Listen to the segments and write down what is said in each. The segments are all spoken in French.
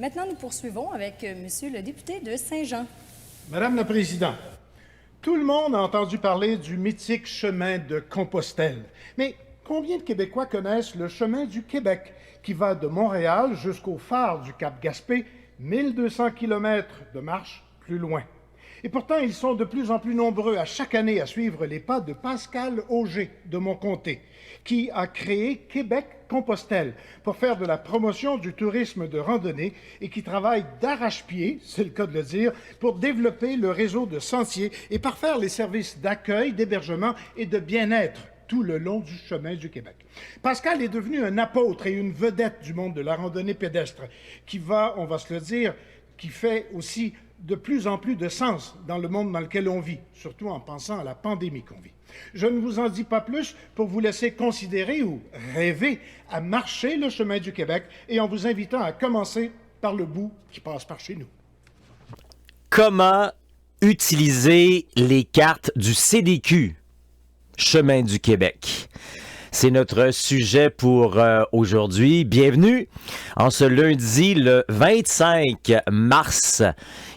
Maintenant, nous poursuivons avec Monsieur le député de Saint-Jean. Madame la Présidente, tout le monde a entendu parler du mythique chemin de Compostelle. Mais combien de Québécois connaissent le chemin du Québec, qui va de Montréal jusqu'au phare du Cap-Gaspé, 1200 kilomètres de marche plus loin? Et pourtant, ils sont de plus en plus nombreux à chaque année à suivre les pas de Pascal Auger de mon comté, qui a créé Québec-Compostelle pour faire de la promotion du tourisme de randonnée et qui travaille d'arrache-pied, c'est le cas de le dire, pour développer le réseau de sentiers et parfaire les services d'accueil, d'hébergement et de bien-être tout le long du chemin du Québec. Pascal est devenu un apôtre et une vedette du monde de la randonnée pédestre qui va, on va se le dire, qui fait aussi de plus en plus de sens dans le monde dans lequel on vit, surtout en pensant à la pandémie qu'on vit. Je ne vous en dis pas plus pour vous laisser considérer ou rêver à marcher le chemin du Québec et en vous invitant à commencer par le bout qui passe par chez nous. Comment utiliser les cartes du CDQ, Chemin du Québec? C'est notre sujet pour aujourd'hui. Bienvenue en ce lundi, le 25 mars.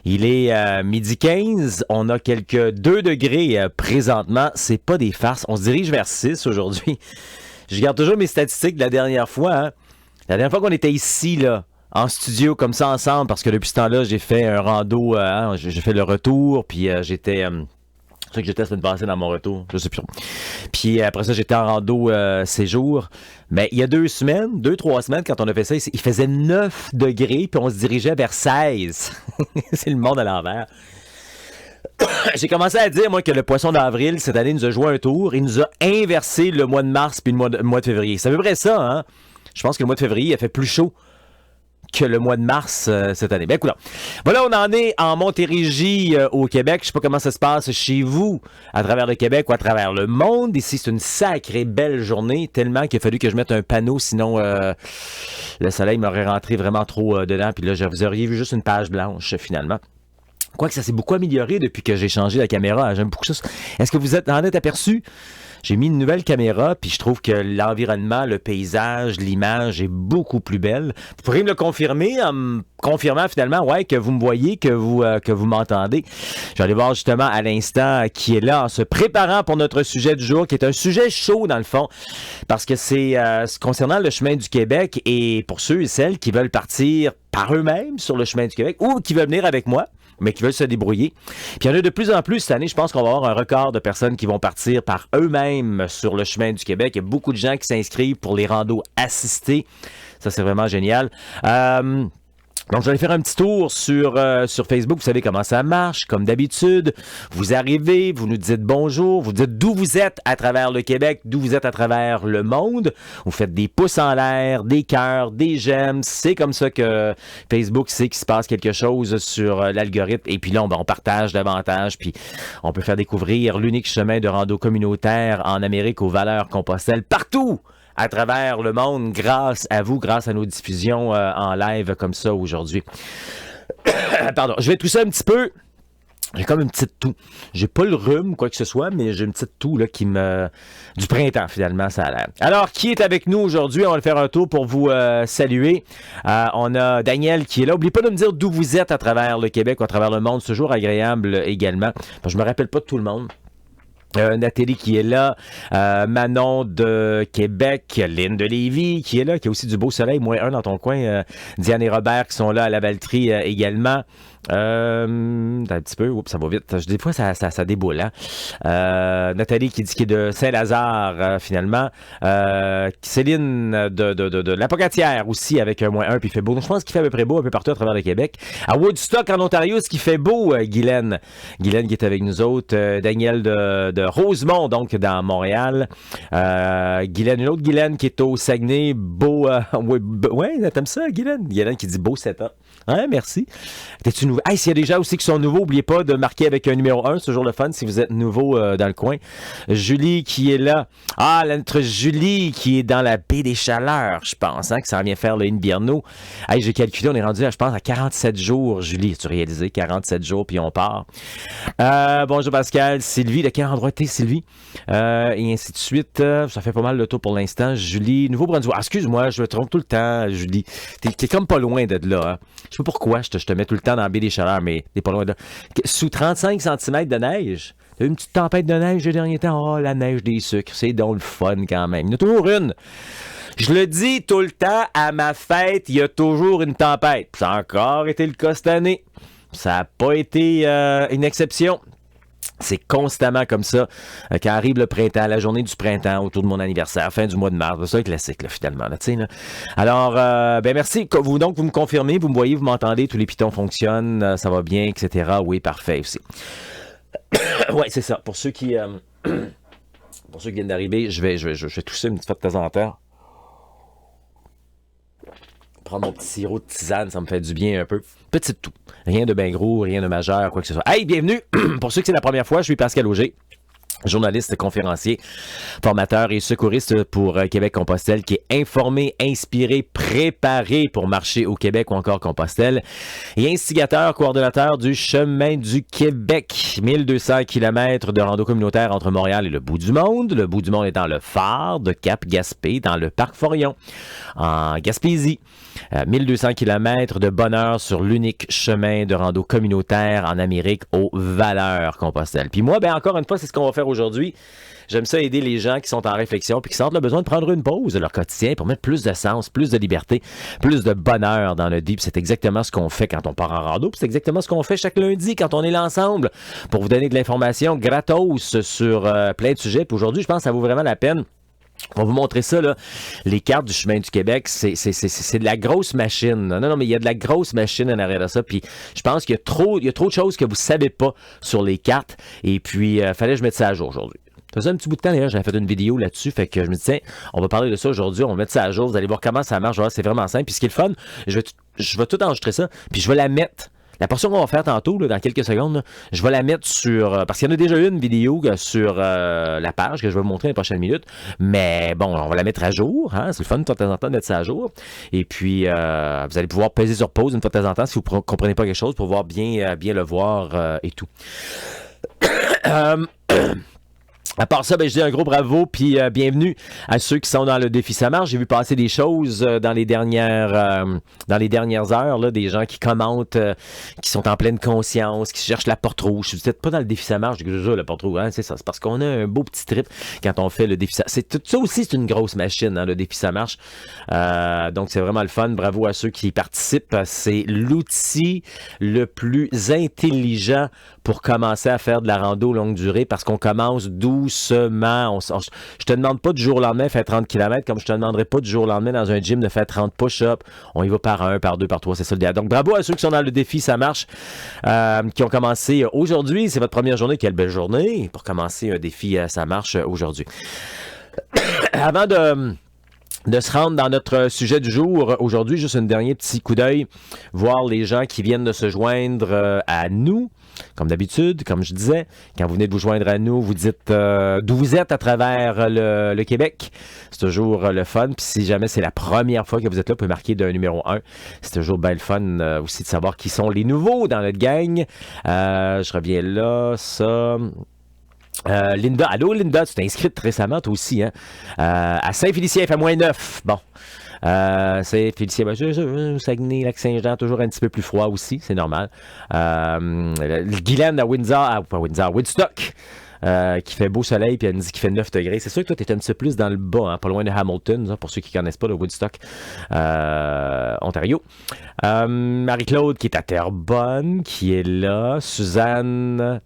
Il est 12h15. On a quelques 2 degrés présentement. C'est pas des farces. On se dirige vers 6 aujourd'hui. Je garde toujours mes statistiques de la dernière fois. Hein. La dernière fois qu'on était ici, là, en studio, comme ça, ensemble, parce que depuis ce temps-là, j'ai fait un rando. J'ai fait le retour, puis j'étais... C'est ça que j'étais la semaine passée dans mon retour, je sais plus. Puis après ça, j'étais en rando séjour. Mais il y a 3 semaines, quand on a fait ça, il faisait 9 degrés, puis on se dirigeait vers 16. C'est le monde à l'envers. J'ai commencé à dire, moi, que le poisson d'avril, cette année, nous a joué un tour. Il nous a inversé le mois de mars puis le mois de février. C'est à peu près ça, hein? Je pense que le mois de février, il a fait plus chaud que le mois de mars cette année. Ben, écoute, voilà, on en est en Montérégie au Québec. Je sais pas comment ça se passe chez vous, à travers le Québec ou à travers le monde. Ici, c'est une sacrée belle journée, tellement qu'il a fallu que je mette un panneau, sinon le soleil m'aurait rentré vraiment trop dedans. Puis là, vous auriez vu juste une page blanche, finalement. Quoique ça s'est beaucoup amélioré depuis que j'ai changé la caméra. J'aime beaucoup ça. Est-ce que vous en êtes aperçu? J'ai mis une nouvelle caméra, puis je trouve que l'environnement, le paysage, l'image est beaucoup plus belle. Vous pourriez me le confirmer en me confirmant finalement que vous me voyez, que vous m'entendez. Je vais aller voir justement à l'instant qui est là en se préparant pour notre sujet du jour, qui est un sujet chaud dans le fond, parce que c'est concernant le chemin du Québec et pour ceux et celles qui veulent partir par eux-mêmes sur le chemin du Québec ou qui veulent venir avec moi, mais qui veulent se débrouiller. Puis il y en a de plus en plus cette année. Je pense qu'on va avoir un record de personnes qui vont partir par eux-mêmes sur le chemin du Québec. Il y a beaucoup de gens qui s'inscrivent pour les randos assistés. Ça, c'est vraiment génial. Donc, je vais aller faire un petit tour sur Facebook. Vous savez comment ça marche. Comme d'habitude, vous arrivez, vous nous dites bonjour, vous dites d'où vous êtes à travers le Québec, d'où vous êtes à travers le monde. Vous faites des pouces en l'air, des cœurs, des j'aime. C'est comme ça que Facebook sait qu'il se passe quelque chose sur l'algorithme. Et puis là, on partage davantage. Puis on peut faire découvrir l'unique chemin de rando communautaire en Amérique aux valeurs Compostelle partout à travers le monde, grâce à vous, grâce à nos diffusions en live comme ça aujourd'hui. Pardon, je vais tousser un petit peu. J'ai comme une petite toux. J'ai pas le rhume, quoi que ce soit, mais j'ai une petite toux là, du printemps, finalement, ça a l'air. Alors, qui est avec nous aujourd'hui? On va le faire un tour pour vous saluer. On a Daniel qui est là. N'oubliez pas de me dire d'où vous êtes à travers le Québec ou à travers le monde. C'est toujours agréable également. Je me rappelle pas de tout le monde. Nathalie qui est là, Manon de Québec, Lynn de Lévis qui est là, qui a aussi du beau soleil, -1 dans ton coin, Diane et Robert qui sont là à la Valtrie également. Un petit peu, oups, ça va vite. Des fois, ça déboule. Hein? Nathalie qui dit qu'il est de Saint-Lazare, finalement. Céline de la Pocatière aussi, avec un -1, puis il fait beau. Donc, je pense qu'il fait à peu près beau un peu partout à travers le Québec. À Woodstock, en Ontario, ce qui fait beau, Guylaine. Guylaine qui est avec nous autres. Daniel de Rosemont, donc, dans Montréal. Guylaine, une autre Guylaine qui est au Saguenay. Beau, ouais, t'aimes ça, Guylaine? Guylaine qui dit beau 7 ans. Ouais, merci. T'es-tu nouveau. Hey, s'il y a des gens aussi qui sont nouveaux, n'oubliez pas de marquer avec un numéro 1. C'est toujours le fun si vous êtes nouveau dans le coin. Julie qui est là. Ah, notre Julie qui est dans la baie des Chaleurs, je pense, hein, que ça vient faire le Invierno. Hey, j'ai calculé, on est rendu, je pense, à 47 jours. Julie, as-tu réalisé? 47 jours, puis on part. Bonjour Pascal. Sylvie, de quel endroit t'es, Sylvie? Et ainsi de suite. Ça fait pas mal le tour pour l'instant. Julie, Nouveau-Brunswick. Ah, excuse-moi, je me trompe tout le temps, Julie. T'es comme pas loin de là. Hein. Je sais pas pourquoi je te mets tout le temps dans la baie des Chaleurs, mais t'es pas loin de là. Sous 35 cm de neige. T'as eu une petite tempête de neige le dernier temps. Oh, la neige des sucres. C'est donc le fun quand même. Il y en a toujours une. Je le dis tout le temps, à ma fête, il y a toujours une tempête. Ça a encore été le cas cette année. Ça n'a pas été une exception. C'est constamment comme ça. Quand arrive le printemps, la journée du printemps, autour de mon anniversaire, fin du mois de mars. C'est ça le classique, là, finalement. Là, là. Alors, merci. Vous me confirmez, vous me voyez, vous m'entendez, tous les pitons fonctionnent, ça va bien, etc. Oui, parfait aussi. Oui, c'est ça. Pour ceux qui viennent d'arriver, je vais tousser une petite fois de temps en temps. Prendre mon petit sirop de tisane, ça me fait du bien un peu. Petit tout. Rien de bien gros, rien de majeur, quoi que ce soit. Hey, bienvenue! Pour ceux que c'est la première fois, je suis Pascal Auger. Journaliste, conférencier, formateur et secouriste pour Québec-Compostelle, qui est informé, inspiré, préparé pour marcher au Québec ou encore Compostelle, et instigateur, coordonnateur du Chemin du Québec. 1200 km de rando communautaire entre Montréal et le bout du monde. Le bout du monde étant le phare de Cap-Gaspé, dans le parc Forillon, en Gaspésie. 1200 km de bonheur sur l'unique chemin de rando communautaire en Amérique aux valeurs Compostelle. Puis moi, encore une fois, c'est ce qu'on va faire aujourd'hui. J'aime ça aider les gens qui sont en réflexion puis qui sentent le besoin de prendre une pause de leur quotidien pour mettre plus de sens, plus de liberté, plus de bonheur dans le deep. C'est exactement ce qu'on fait quand on part en rando. Puis c'est exactement ce qu'on fait chaque lundi quand on est là ensemble pour vous donner de l'information gratos sur plein de sujets. Puis aujourd'hui, je pense que ça vaut vraiment la peine. On va vous montrer ça, là. Les cartes du chemin du Québec, c'est de la grosse machine. Non, mais il y a de la grosse machine en arrière de ça. Puis je pense qu'il y a trop de choses que vous ne savez pas sur les cartes. Et puis, fallait que je mette ça à jour aujourd'hui. Ça faisait un petit bout de temps, d'ailleurs, j'avais fait une vidéo là-dessus. Fait que je me dis, tiens, on va parler de ça aujourd'hui. On va mettre ça à jour. Vous allez voir comment ça marche. C'est vraiment simple. Puis ce qui est le fun, je vais tout enregistrer ça. Puis je vais la mettre. La portion qu'on va faire tantôt, là, dans quelques secondes, là, je vais la mettre sur... parce qu'il y en a déjà une vidéo sur la page que je vais vous montrer dans les prochaines minutes. Mais bon, on va la mettre à jour. Hein? C'est le fun de temps en temps de mettre ça à jour. Et puis, vous allez pouvoir peser sur pause une fois de temps en temps si vous ne comprenez pas quelque chose pour pouvoir bien le voir et tout. À part ça, je dis un gros bravo puis bienvenue à ceux qui sont dans le défi Ça marche. J'ai vu passer des choses dans les dernières heures, là, des gens qui commentent, qui sont en pleine conscience, qui cherchent la porte rouge. Je suis peut-être pas dans le défi Ça marche, déjà la porte rouge, hein, c'est ça. C'est parce qu'on a un beau petit trip quand on fait le défi Ça. Ça aussi, c'est une grosse machine, hein, le défi Ça marche. Donc c'est vraiment le fun. Bravo à ceux qui y participent. C'est l'outil le plus intelligent pour commencer à faire de la rando longue durée parce qu'on commence doucement. Je te demande pas du jour au lendemain de faire 30 km comme je te demanderai pas du jour au lendemain dans un gym de faire 30 push-ups. On y va par 1, par 2, par 3, c'est ça le diable. Donc bravo à ceux qui sont dans le défi Ça marche, qui ont commencé aujourd'hui. C'est votre première journée. Quelle belle journée pour commencer un défi Ça marche aujourd'hui. Avant de se rendre dans notre sujet du jour, aujourd'hui, juste un dernier petit coup d'œil, voir les gens qui viennent de se joindre à nous. Comme d'habitude, comme je disais, quand vous venez de vous joindre à nous, vous dites d'où vous êtes à travers le Québec. C'est toujours le fun. Puis si jamais c'est la première fois que vous êtes là, vous pouvez marquer d'un numéro 1. C'est toujours bien le fun aussi de savoir qui sont les nouveaux dans notre gang. Je reviens là, ça... Linda, allô Linda, tu t'es inscrite récemment toi aussi, hein? À Saint-Félicien, il fait -9. Bon. Saint-Félicien, Saguenay, Lac-Saint-Jean, toujours un petit peu plus froid aussi, c'est normal. Guylaine à Woodstock, qui fait beau soleil, puis elle me dit qu'il fait 9 degrés. C'est sûr que toi, tu es un petit peu plus dans le bas, hein, pas loin de Hamilton, hein, pour ceux qui ne connaissent pas le Woodstock, Ontario. Marie-Claude, qui est à Terrebonne, qui est là. Suzanne...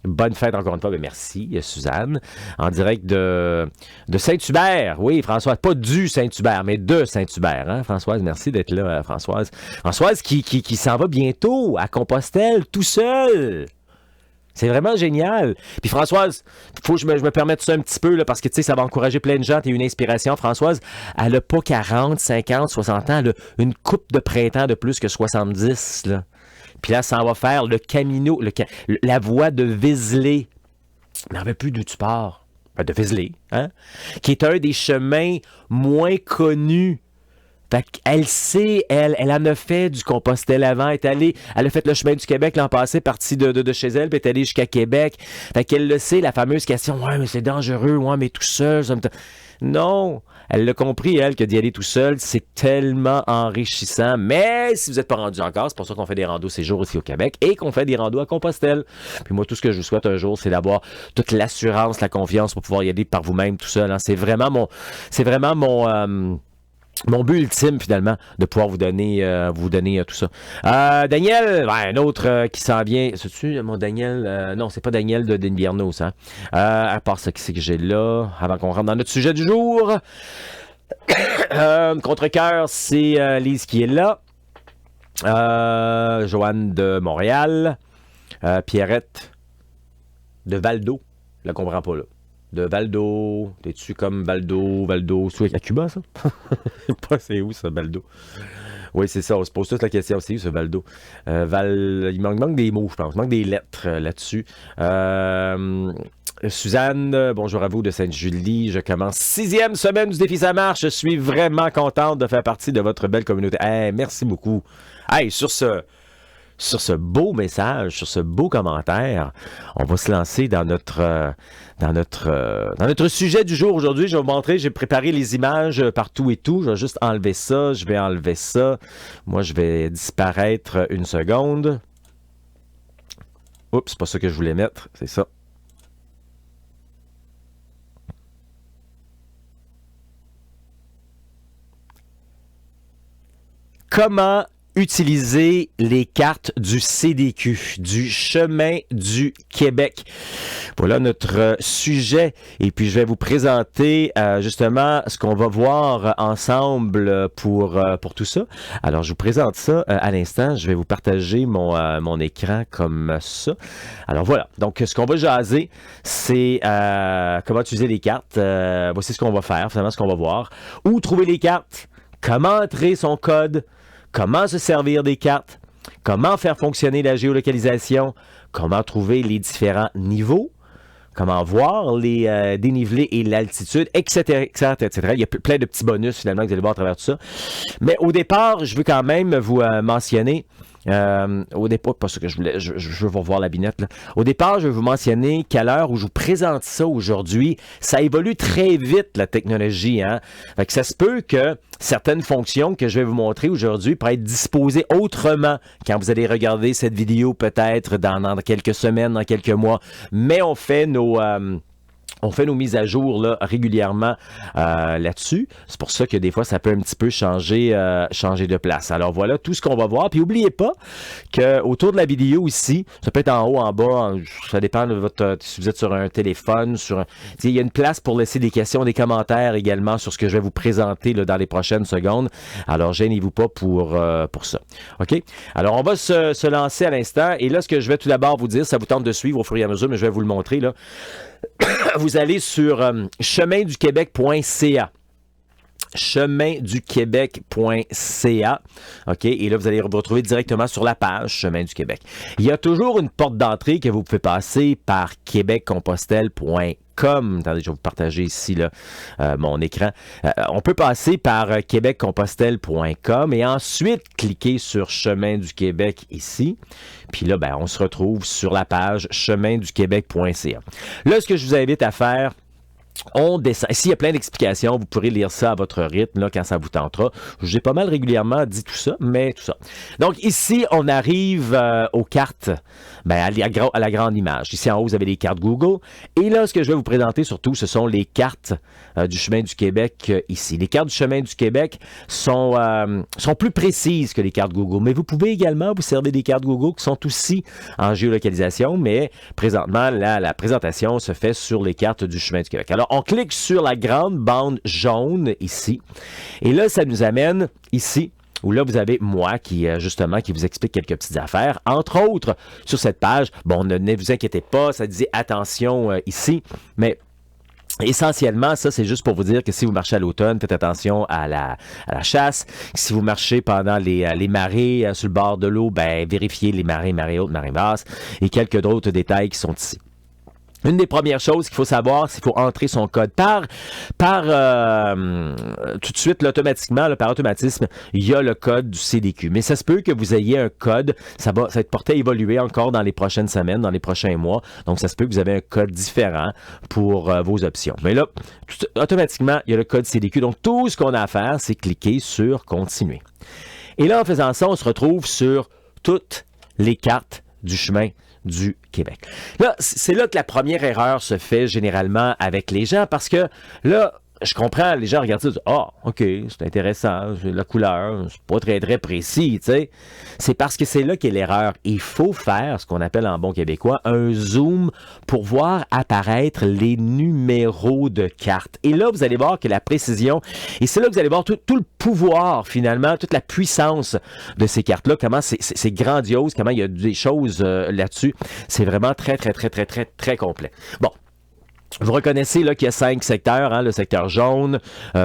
Bonne fête encore une fois, mais merci Suzanne. En direct de Saint-Hubert. Oui, Françoise, pas du Saint-Hubert, mais de Saint-Hubert. Hein? Françoise, merci d'être là, Françoise. Françoise qui s'en va bientôt à Compostelle, tout seul. C'est vraiment génial. Puis Françoise, il faut que je me permette ça un petit peu, là, parce que tu sais, ça va encourager plein de gens. Tu es une inspiration. Françoise, elle n'a pas 40, 50, 60 ans. Elle a une coupe de printemps de plus que 70, là. Puis là, ça en va faire le Camino, la voie de Vézelay. Je ne me rappelle plus d'où tu pars. De Vézelay, hein? Qui est un des chemins moins connus. Fait qu'elle sait, elle en a fait du Compostelle avant, elle a fait le chemin du Québec l'an passé, partie de chez elle, puis est allée jusqu'à Québec. Fait qu'elle le sait, la fameuse question, ouais, mais c'est dangereux, ouais, mais tout seul, ça me... Non, elle l'a compris, elle, que d'y aller tout seul, c'est tellement enrichissant. Mais si vous n'êtes pas rendu encore, c'est pour ça qu'on fait des randos ces jours ici au Québec et qu'on fait des randos à Compostelle. Puis moi, tout ce que je vous souhaite un jour, c'est d'avoir toute l'assurance, la confiance pour pouvoir y aller par vous-même tout seul. Hein. C'est vraiment mon but ultime, finalement, de pouvoir vous donner tout ça. Daniel, un autre qui s'en vient. C'est-tu mon Daniel? Non, c'est pas Daniel de Denbierno, ça. À part ça, qui c'est que j'ai là, avant qu'on rentre dans notre sujet du jour. Contre-cœur, c'est Lise qui est là. Joanne de Montréal. Pierrette de Valdo. Je la comprends pas, là. De Valdo. T'es-tu comme Valdo? C'est à Cuba, ça? Je sais pas c'est où, ça, Valdo. Oui, c'est ça. On se pose toute la question. C'est où, ce Valdo? Il manque des mots, je pense. Il manque des lettres là-dessus. Suzanne, bonjour à vous de Sainte-Julie. Je commence 6e semaine du défi Ça marche. Je suis vraiment contente de faire partie de votre belle communauté. Hey, merci beaucoup. Hey, sur ce beau message, sur ce beau commentaire, on va se lancer dans notre sujet du jour aujourd'hui. Je vais vous montrer, j'ai préparé les images partout et tout. Je vais juste enlever ça, je vais enlever ça. Moi, je vais disparaître une seconde. Oups, c'est pas ça que je voulais mettre, c'est ça. Comment utiliser les cartes du CDQ, du Chemin du Québec. Voilà notre sujet. Et puis, je vais vous présenter justement ce qu'on va voir ensemble pour tout ça. Alors, je vous présente ça à l'instant. Je vais vous partager mon écran comme ça. Alors, voilà. Donc, ce qu'on va jaser, c'est comment utiliser les cartes. Voici ce qu'on va faire, finalement, ce qu'on va voir. Où trouver les cartes, comment entrer son code, comment se servir des cartes, comment faire fonctionner la géolocalisation, comment trouver les différents niveaux, comment voir les dénivelés et l'altitude, etc., etc., etc. Il y a plein de petits bonus, finalement, que vous allez voir à travers tout ça. Mais au départ, je veux quand même vous mentionner... au départ, pas ce que je voulais, je veux vous revoir la binette, là. Au départ, je vais vous mentionner qu'à l'heure où je vous présente ça aujourd'hui, ça évolue très vite, la technologie, hein. Fait que ça se peut que certaines fonctions que je vais vous montrer aujourd'hui pourraient être disposées autrement quand vous allez regarder cette vidéo peut-être dans quelques semaines, dans quelques mois. Mais on fait nos mises à jour là, régulièrement là-dessus. C'est pour ça que des fois, ça peut un petit peu changer de place. Alors voilà tout ce qu'on va voir. Puis n'oubliez pas qu'autour de la vidéo ici, ça peut être en haut, en bas, ça dépend de si vous êtes sur un téléphone, il y a une place pour laisser des questions, des commentaires également sur ce que je vais vous présenter là, dans les prochaines secondes. Alors gênez-vous pas pour ça. OK? Alors on va se lancer à l'instant. Et là, ce que je vais tout d'abord vous dire, ça vous tente de suivre au fur et à mesure, mais je vais vous le montrer là. Vous allez sur cheminduquebec.ca. cheminduquebec.ca. OK? Et là, vous allez vous retrouver directement sur la page Chemin du Québec. Il y a toujours une porte d'entrée que vous pouvez passer par québeccompostelle.com. Attendez, je vais vous partager ici là, mon écran. On peut passer par québeccompostelle.com et ensuite cliquer sur Chemin du Québec ici. Puis là, ben, on se retrouve sur la page cheminduquebec.ca. Là, ce que je vous invite à faire, on descend. Ici, il y a plein d'explications. Vous pourrez lire ça à votre rythme là, quand ça vous tentera. J'ai pas mal régulièrement dit tout ça, mais tout ça. Donc ici, on arrive aux cartes, ben, à la grande image. Ici en haut, vous avez les cartes Google. Et là, ce que je vais vous présenter surtout, ce sont les cartes du Chemin du Québec ici. Les cartes du Chemin du Québec sont plus précises que les cartes Google. Mais vous pouvez également vous servir des cartes Google qui sont aussi en géolocalisation. Mais présentement, la présentation se fait sur les cartes du Chemin du Québec. Alors, on clique sur la grande bande jaune ici. Et là, ça nous amène ici, où là, vous avez moi qui vous explique quelques petites affaires. Entre autres, sur cette page, bon, ne vous inquiétez pas, ça disait attention ici, mais Essentiellement, ça, c'est juste pour vous dire que si vous marchez à l'automne, faites attention à la chasse. Si vous marchez pendant les marées sur le bord de l'eau, ben vérifiez les marées hautes, marées basses et quelques autres détails qui sont ici. Une des premières choses qu'il faut savoir, c'est qu'il faut entrer son code par tout de suite, là, automatiquement, là, par automatisme, il y a le code du CDQ. Mais ça se peut que vous ayez un code, ça va être porté à évoluer encore dans les prochaines semaines, dans les prochains mois. Donc, ça se peut que vous avez un code différent pour vos options. Mais là, automatiquement, il y a le code CDQ. Donc, tout ce qu'on a à faire, c'est cliquer sur « Continuer ». Et là, en faisant ça, on se retrouve sur toutes les cartes du chemin du Québec. Là, c'est là que la première erreur se fait généralement avec les gens parce que là, je comprends, les gens regardent ça et disent « Ah, OK, c'est intéressant, la couleur, c'est pas très, très précis, tu sais. » C'est parce que c'est là qu'est l'erreur. Il faut faire ce qu'on appelle en bon québécois un zoom pour voir apparaître les numéros de cartes. Et là, vous allez voir que la précision, et c'est là que vous allez voir tout le pouvoir, finalement, toute la puissance de ces cartes-là, comment c'est grandiose, comment il y a des choses là-dessus. C'est vraiment très, très, très, très, très, très complet. Bon. Vous reconnaissez là qu'il y a 5 secteurs, hein, le secteur jaune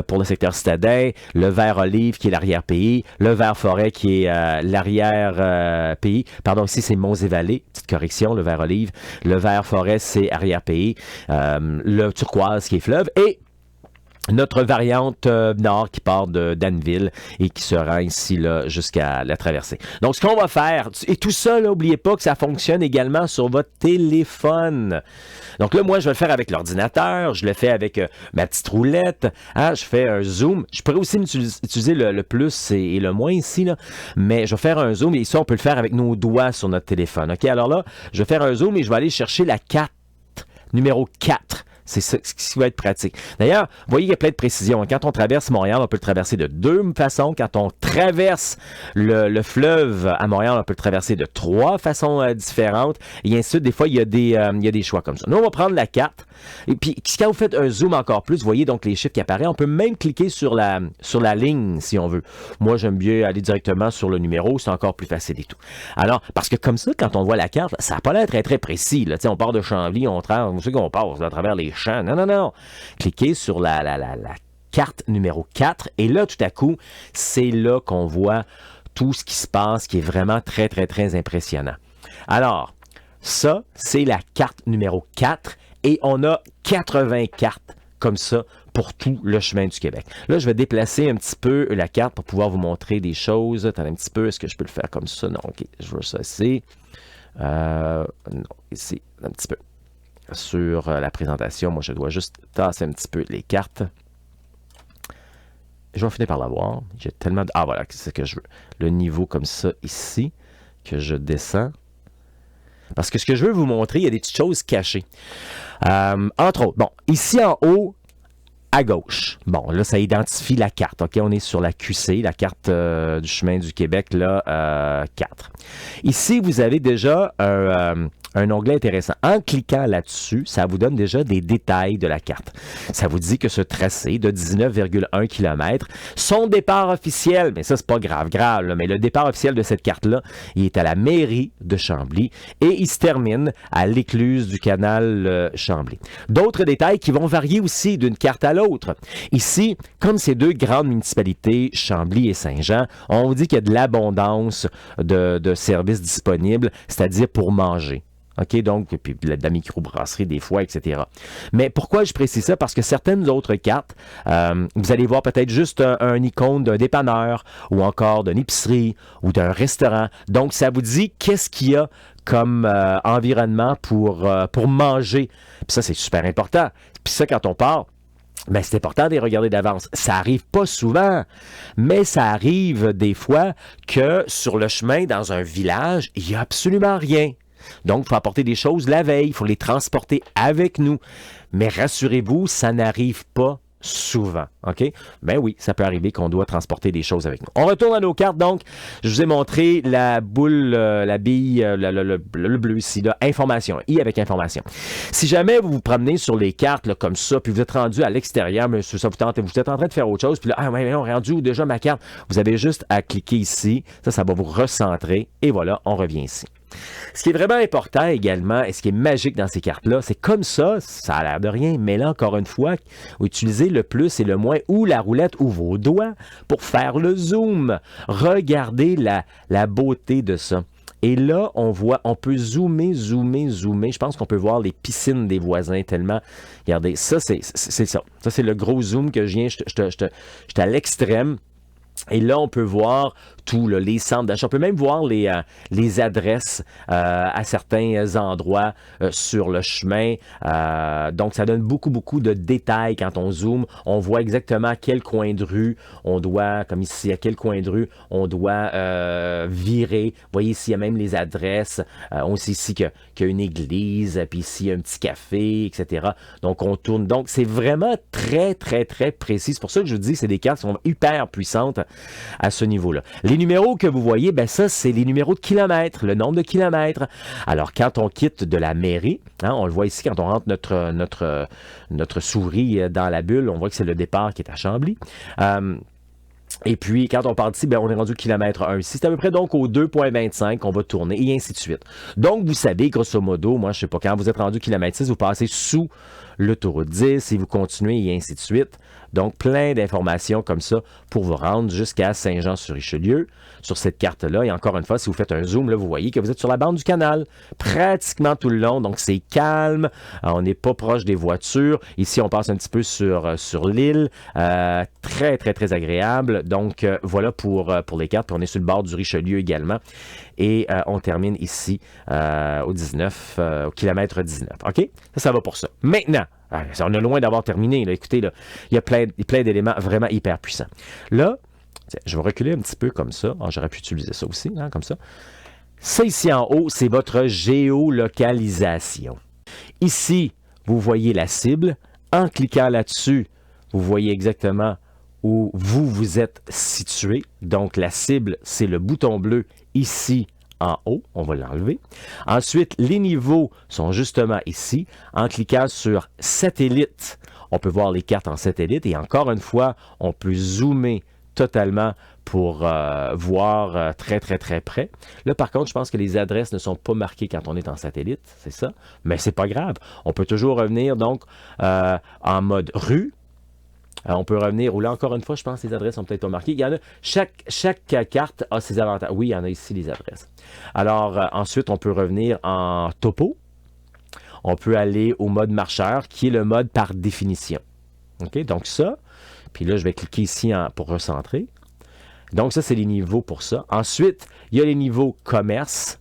pour le secteur citadin, le vert olive qui est l'arrière-pays, le vert forêt qui est l'arrière-pays. Pardon, ici c'est Monts et Vallées, petite correction, le vert olive. Le vert forêt c'est arrière-pays, le turquoise qui est fleuve et notre variante nord qui part de Danville et qui se rend ici là, jusqu'à la traversée. Donc, ce qu'on va faire, et tout ça, n'oubliez pas que ça fonctionne également sur votre téléphone. Donc là, moi, je vais le faire avec l'ordinateur, je le fais avec ma petite roulette, hein, je fais un zoom. Je pourrais aussi utiliser le plus et le moins ici, là, mais je vais faire un zoom et ça, on peut le faire avec nos doigts sur notre téléphone. OK, alors là, je vais faire un zoom et je vais aller chercher la carte numéro 4. C'est ce qui va être pratique. D'ailleurs, vous voyez qu'il y a plein de précisions. Quand on traverse Montréal, on peut le traverser de 2 façons. Quand on traverse le fleuve à Montréal, on peut le traverser de 3 façons différentes. Et ainsi de suite, des fois, il y a des choix comme ça. Nous, on va prendre la carte. Et puis, quand vous faites un zoom encore plus, vous voyez donc les chiffres qui apparaissent. On peut même cliquer sur la ligne, si on veut. Moi, j'aime bien aller directement sur le numéro. C'est encore plus facile et tout. Alors, parce que comme ça, quand on voit la carte, ça n'a pas l'air très, très précis. Là. On part de Chambly, on sait qu'on passe à travers les champs. Non. Cliquez sur la carte numéro 4 et là, tout à coup, c'est là qu'on voit tout ce qui se passe qui est vraiment très, très, très impressionnant. Alors, ça, c'est la carte numéro 4 et on a 80 cartes comme ça pour tout le chemin du Québec. Là, je vais déplacer un petit peu la carte pour pouvoir vous montrer des choses. Attendez un petit peu, est-ce que je peux le faire comme ça? Non, OK, je veux ça ici. Non, ici, un petit peu. Sur la présentation, moi, je dois juste tasser un petit peu les cartes. Je vais finir par l'avoir. J'ai tellement de... Ah, voilà, c'est ce que je veux. Le niveau comme ça, ici, que je descends. Parce que ce que je veux vous montrer, il y a des petites choses cachées. Entre autres, bon, ici en haut, à gauche. Bon, là, ça identifie la carte. OK, on est sur la QC, la carte du chemin du Québec, là, 4. Ici, vous avez déjà un onglet intéressant. En cliquant là-dessus, ça vous donne déjà des détails de la carte. Ça vous dit que ce tracé de 19,1 km, son départ officiel, mais ça, c'est pas grave, là, mais le départ officiel de cette carte-là, il est à la mairie de Chambly et il se termine à l'écluse du canal Chambly. D'autres détails qui vont varier aussi d'une carte à l'autre. Ici, comme ces 2 grandes municipalités, Chambly et Saint-Jean, on vous dit qu'il y a de l'abondance de services disponibles, c'est-à-dire pour manger. OK, donc, puis de la microbrasserie des fois, etc. Mais pourquoi je précise ça? Parce que certaines autres cartes, vous allez voir peut-être juste un icône d'un dépanneur ou encore d'une épicerie ou d'un restaurant. Donc, ça vous dit qu'est-ce qu'il y a comme environnement pour manger. Puis ça, c'est super important. Puis ça, quand on part, ben, c'est important de les regarder d'avance. Ça arrive pas souvent, mais ça arrive des fois que sur le chemin, dans un village, il n'y a absolument rien. Donc, il faut apporter des choses la veille, il faut les transporter avec nous. Mais rassurez-vous, ça n'arrive pas souvent, OK? Ben oui, ça peut arriver qu'on doit transporter des choses avec nous. On retourne à nos cartes, donc. Je vous ai montré la boule, la bille, le bleu ici, là, information, I avec information. Si jamais vous vous promenez sur les cartes là, comme ça, puis vous êtes rendu à l'extérieur, mais ça vous tente, vous êtes en train de faire autre chose, puis là, ah ouais, mais on est rendu où déjà ma carte? Vous avez juste à cliquer ici, ça va vous recentrer, et voilà, on revient ici. Ce qui est vraiment important également, et ce qui est magique dans ces cartes-là, c'est comme ça a l'air de rien, mais là, encore une fois, utilisez le plus et le moins ou la roulette ou vos doigts pour faire le zoom. Regardez la beauté de ça. Et là, on peut zoomer. Je pense qu'on peut voir les piscines des voisins tellement. Regardez, ça, c'est ça. Ça, c'est le gros zoom que je viens. J'étais à l'extrême. Et là, on peut voir tout, là, les centres d'achat. On peut même voir les adresses à certains endroits sur le chemin. Donc, ça donne beaucoup de détails quand on zoome. On voit exactement à quel coin de rue on doit, comme ici, à quel coin de rue on doit virer. Vous voyez ici, il y a même les adresses. On sait ici qu'il y a une église, puis ici, il y a un petit café, etc. Donc, on tourne. Donc, c'est vraiment très précis. C'est pour ça que je vous dis que c'est des cartes qui sont hyper puissantes à ce niveau-là. Les numéros que vous voyez, ben ça, c'est les numéros de kilomètres, le nombre de kilomètres. Alors, quand on quitte de la mairie, hein, on le voit ici, quand on rentre notre souris dans la bulle, on voit que c'est le départ qui est à Chambly. Et puis, quand on part d'ici, ben, on est rendu au kilomètre 1 ici. C'est à peu près donc au 2,25 qu'on va tourner, et ainsi de suite. Donc, vous savez, grosso modo, moi, je sais pas, quand vous êtes rendu au kilomètre 6, vous passez sous l'autoroute 10 et vous continuez, et ainsi de suite. Donc, plein d'informations comme ça pour vous rendre jusqu'à Saint-Jean-sur-Richelieu sur cette carte-là. Et encore une fois, si vous faites un zoom, là, vous voyez que vous êtes sur la bande du canal pratiquement tout le long. Donc, c'est calme. On n'est pas proche des voitures. Ici, on passe un petit peu sur l'île. Très agréable. Donc, voilà pour les cartes. Puis on est sur le bord du Richelieu également. Et on termine ici au kilomètre 19. OK? Ça va pour ça. Maintenant, on est loin d'avoir terminé. Là. Écoutez, là, il y a plein d'éléments vraiment hyper puissants. Là, je vais reculer un petit peu comme ça. J'aurais pu utiliser ça aussi, hein, comme ça. Ça ici en haut, c'est votre géolocalisation. Ici, vous voyez la cible. En cliquant là-dessus, vous voyez exactement où vous êtes situé. Donc, la cible, c'est le bouton bleu ici en haut. On va l'enlever. Ensuite, les niveaux sont justement ici. En cliquant sur satellite, on peut voir les cartes en satellite. Et encore une fois, on peut zoomer totalement pour voir très près. Là, par contre, je pense que les adresses ne sont pas marquées quand on est en satellite, c'est ça. Mais c'est pas grave. On peut toujours revenir donc en mode rue. On peut revenir, ou là encore une fois, je pense que les adresses sont peut-être pas marquées. Il y en a, chaque carte a ses avantages. Oui, il y en a ici les adresses. Alors, ensuite, on peut revenir en topo. On peut aller au mode marcheur, qui est le mode par définition. OK, donc ça. Puis là, je vais cliquer ici pour recentrer. Donc ça, c'est les niveaux pour ça. Ensuite, il y a les niveaux commerce.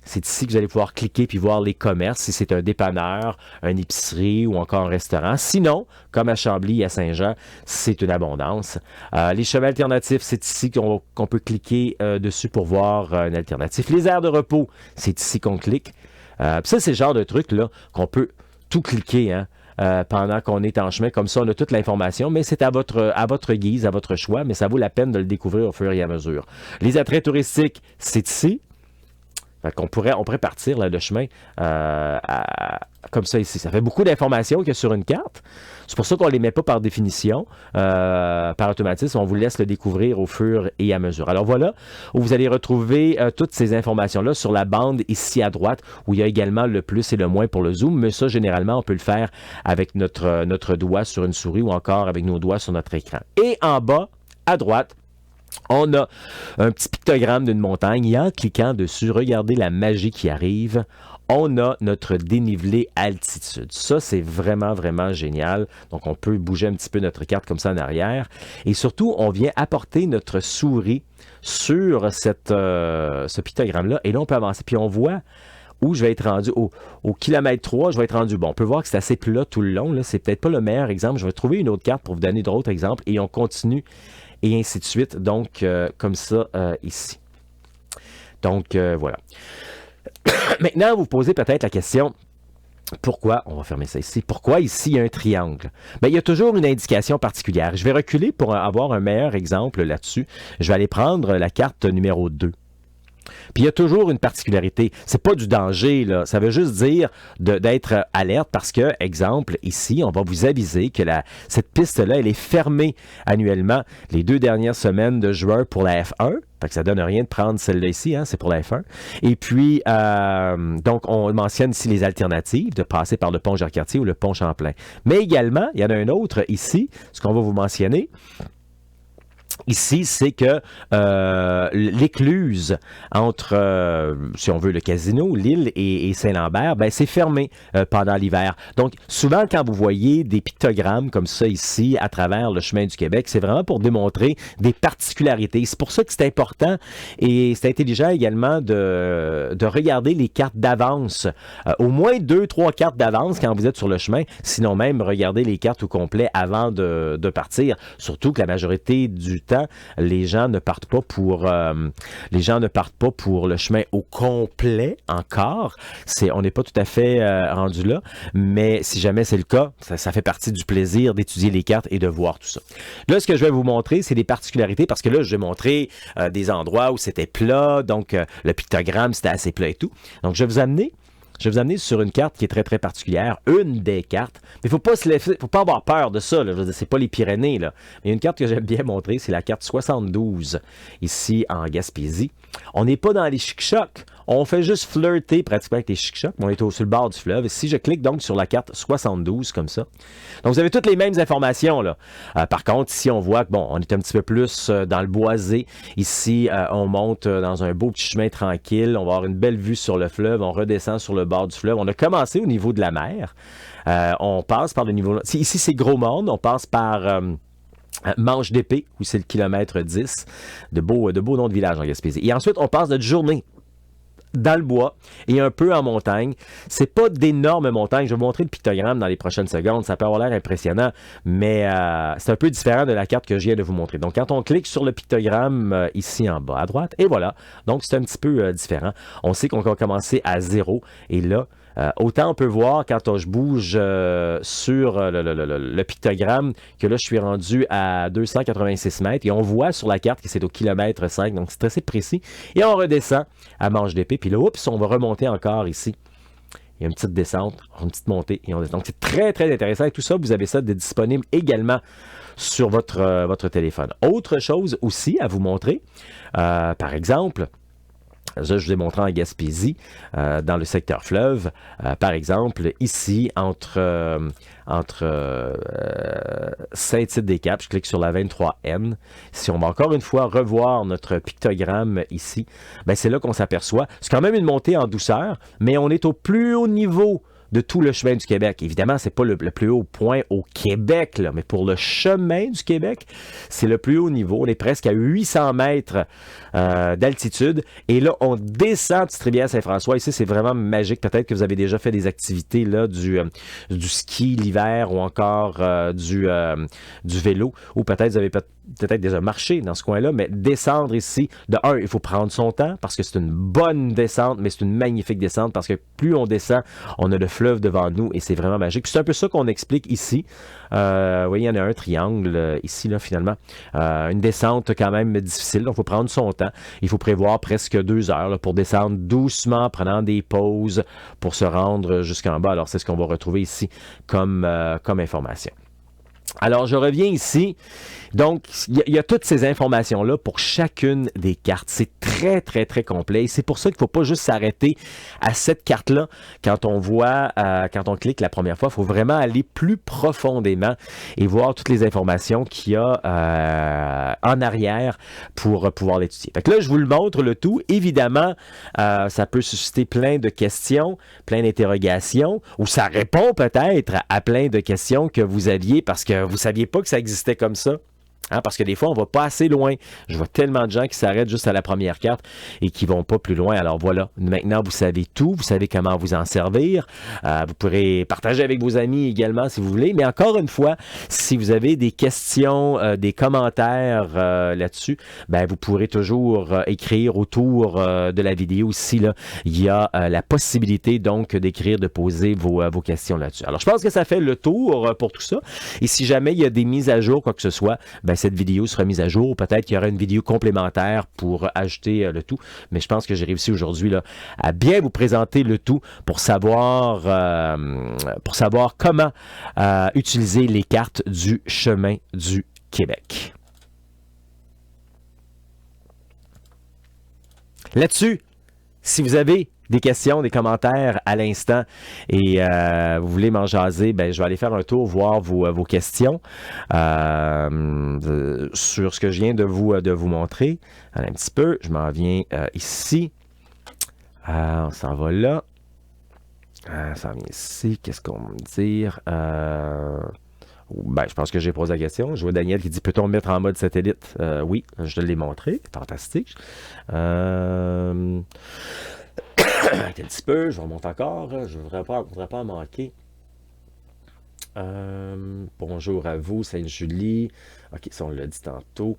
C'est ici que vous allez pouvoir cliquer puis voir les commerces, si c'est un dépanneur, une épicerie ou encore un restaurant. Sinon, comme à Chambly et à Saint-Jean, c'est une abondance. Les chemins alternatifs, c'est ici qu'on peut cliquer dessus pour voir une alternative. Les aires de repos, c'est ici qu'on clique. Ça, c'est le genre de truc là qu'on peut tout cliquer, hein. Pendant qu'on est en chemin. Comme ça, on a toute l'information, mais c'est à votre guise, à votre choix, mais ça vaut la peine de le découvrir au fur et à mesure. Les attraits touristiques, c'est ici. Fait qu'on pourrait partir là, de chemin comme ça ici. Ça fait beaucoup d'informations qu'il y a sur une carte. C'est pour ça qu'on ne les met pas par définition, par automatisme. On vous laisse le découvrir au fur et à mesure. Alors voilà, où vous allez retrouver toutes ces informations-là sur la bande ici à droite, où il y a également le plus et le moins pour le zoom. Mais ça, généralement, on peut le faire avec notre doigt sur une souris ou encore avec nos doigts sur notre écran. Et en bas, à droite, on a un petit pictogramme d'une montagne et en cliquant dessus, regardez la magie qui arrive. On a notre dénivelé altitude. Ça, c'est vraiment génial. Donc, on peut bouger un petit peu notre carte comme ça en arrière. Et surtout, on vient apporter notre souris sur ce pictogramme-là. Et là, on peut avancer. Puis, on voit où je vais être rendu. Au kilomètre 3, je vais être rendu. Bon, on peut voir que c'est assez plat tout le long. Là. C'est peut-être pas le meilleur exemple. Je vais trouver une autre carte pour vous donner d'autres exemples. Et on continue. Et ainsi de suite, donc comme ça ici. Donc voilà. Maintenant, vous posez peut-être la question, pourquoi, on va fermer ça ici, pourquoi ici il y a un triangle? Bien, il y a toujours une indication particulière. Je vais reculer pour avoir un meilleur exemple là-dessus. Je vais aller prendre la carte numéro 2. Puis il y a toujours une particularité. C'est pas du danger, là. Ça veut juste dire d'être alerte parce que, exemple, ici, on va vous aviser que cette piste-là, elle est fermée annuellement les 2 dernières semaines de juin pour la F1. Fait que ça donne rien de prendre celle-là ici, hein, c'est pour la F1. Et puis, donc, on mentionne ici les alternatives de passer par le pont Jacques-Cartier ou le pont Champlain. Mais également, il y en a un autre ici, ce qu'on va vous mentionner. Ici, c'est que l'écluse entre, si on veut, le casino, l'île et Saint-Lambert, ben, c'est fermé pendant l'hiver. Donc, souvent, quand vous voyez des pictogrammes comme ça ici, à travers le chemin du Québec, c'est vraiment pour démontrer des particularités. C'est pour ça que c'est important et c'est intelligent également de regarder les cartes d'avance. Au moins 2-3 cartes d'avance quand vous êtes sur le chemin, sinon même regarder les cartes au complet avant de partir. Surtout que la majorité du temps, les gens ne partent pas pour le chemin au complet encore. On n'est pas tout à fait rendu là, mais si jamais c'est le cas, ça fait partie du plaisir d'étudier les cartes et de voir tout ça. Là, ce que je vais vous montrer, c'est des particularités, parce que là, je vais montrer des endroits où c'était plat, donc le pictogramme, c'était assez plat et tout. Donc, je vais vous amener sur une carte qui est très, très particulière, une des cartes. Mais faut pas avoir peur de ça, là. Je veux dire, c'est pas les Pyrénées, là. Mais une carte que j'aime bien montrer, c'est la carte 72, ici en Gaspésie. On n'est pas dans les chic-chocs. On fait juste flirter pratiquement avec les chic-chocs, mais on est sur le bord du fleuve. Et si je clique donc sur la carte 72, comme ça, donc vous avez toutes les mêmes informations, là. Par contre, ici, on voit que, bon, on est un petit peu plus dans le boisé. Ici, on monte dans un beau petit chemin tranquille. On va avoir une belle vue sur le fleuve. On redescend sur le bord du fleuve. On a commencé au niveau de la mer. On passe par le niveau... Ici, c'est Gros-Morne. On passe par... Manche d'Épée, où c'est le kilomètre 10. De beaux noms de villages en Gaspésie. Et ensuite, on passe notre journée dans le bois et un peu en montagne. C'est pas d'énormes montagnes. Je vais vous montrer le pictogramme dans les prochaines secondes. Ça peut avoir l'air impressionnant, mais c'est un peu différent de la carte que je viens de vous montrer. Donc, quand on clique sur le pictogramme ici en bas à droite, et voilà. Donc, c'est un petit peu différent. On sait qu'on va commencer à 0 et là, autant on peut voir quand je bouge sur le pictogramme que là, je suis rendu à 286 mètres et on voit sur la carte que c'est au kilomètre 5, donc c'est assez précis. Et on redescend à Manche d'Épée, puis là, oups, on va remonter encore ici. Il y a une petite descente, une petite montée et on descend. Donc, c'est très, très intéressant. Et tout ça, vous avez ça disponible également sur votre téléphone. Autre chose aussi à vous montrer, par exemple... Je vous ai montré en Gaspésie, dans le secteur fleuve, par exemple, ici, entre Saint-Tite-des-Caps, je clique sur la 23N. Si on va encore une fois revoir notre pictogramme ici, ben c'est là qu'on s'aperçoit. C'est quand même une montée en douceur, mais on est au plus haut niveau de tout le chemin du Québec. Évidemment, c'est pas le plus haut point au Québec, là, mais pour le chemin du Québec, c'est le plus haut niveau. On est presque à 800 mètres d'altitude. Et là, on descend de Trivière-Saint-François. Ici, c'est vraiment magique. Peut-être que vous avez déjà fait des activités là, du ski l'hiver ou encore du vélo. Ou peut-être vous avez peut-être déjà marché dans ce coin-là, mais descendre ici, de un, il faut prendre son temps parce que c'est une bonne descente, mais c'est une magnifique descente parce que plus on descend, on a le fleuve devant nous et c'est vraiment magique. Puis c'est un peu ça qu'on explique ici. Vous voyez, il y en a un triangle ici, là, finalement. Une descente quand même difficile, donc il faut prendre son temps. Il faut prévoir presque 2 heures là, pour descendre doucement, en prenant des pauses pour se rendre jusqu'en bas. Alors, c'est ce qu'on va retrouver ici comme information. Alors, je reviens ici. Donc, il y a toutes ces informations-là pour chacune des cartes. C'est très, très, très complet. C'est pour ça qu'il ne faut pas juste s'arrêter à cette carte-là. Quand on clique la première fois, il faut vraiment aller plus profondément et voir toutes les informations qu'il y a en arrière pour pouvoir l'étudier. Fait que là, je vous le montre, le tout. Évidemment, ça peut susciter plein de questions, plein d'interrogations, ou ça répond peut-être à plein de questions que vous aviez parce que vous ne saviez pas que ça existait comme ça. Hein, parce que des fois, on ne va pas assez loin. Je vois tellement de gens qui s'arrêtent juste à la première carte et qui ne vont pas plus loin. Alors voilà, maintenant, vous savez tout. Vous savez comment vous en servir. Vous pourrez partager avec vos amis également si vous voulez. Mais encore une fois, si vous avez des questions, des commentaires là-dessus, ben, vous pourrez toujours écrire autour de la vidéo. Ici, là, il y a la possibilité donc d'écrire, de poser vos questions là-dessus. Alors, je pense que ça fait le tour pour tout ça. Et si jamais il y a des mises à jour, quoi que ce soit, ben, cette vidéo sera mise à jour. Peut-être qu'il y aura une vidéo complémentaire pour ajouter le tout. Mais je pense que j'ai réussi aujourd'hui là, à bien vous présenter le tout pour savoir comment utiliser les cartes du chemin du Québec. Là-dessus, si vous avez des questions, des commentaires à l'instant et vous voulez m'en jaser, ben, je vais aller faire un tour, voir vos questions sur ce que je viens de vous montrer. Un petit peu, je m'en viens ici. On s'en va là. On s'en vient ici. Qu'est-ce qu'on va me dire? Ben, je pense que j'ai posé la question. Je vois Daniel qui dit, peut-on mettre en mode satellite? Oui, je te l'ai montré. Fantastique. Un petit peu, je remonte encore. Je ne voudrais pas en manquer. Bonjour à vous, Sainte-Julie. OK, ça on l'a dit tantôt.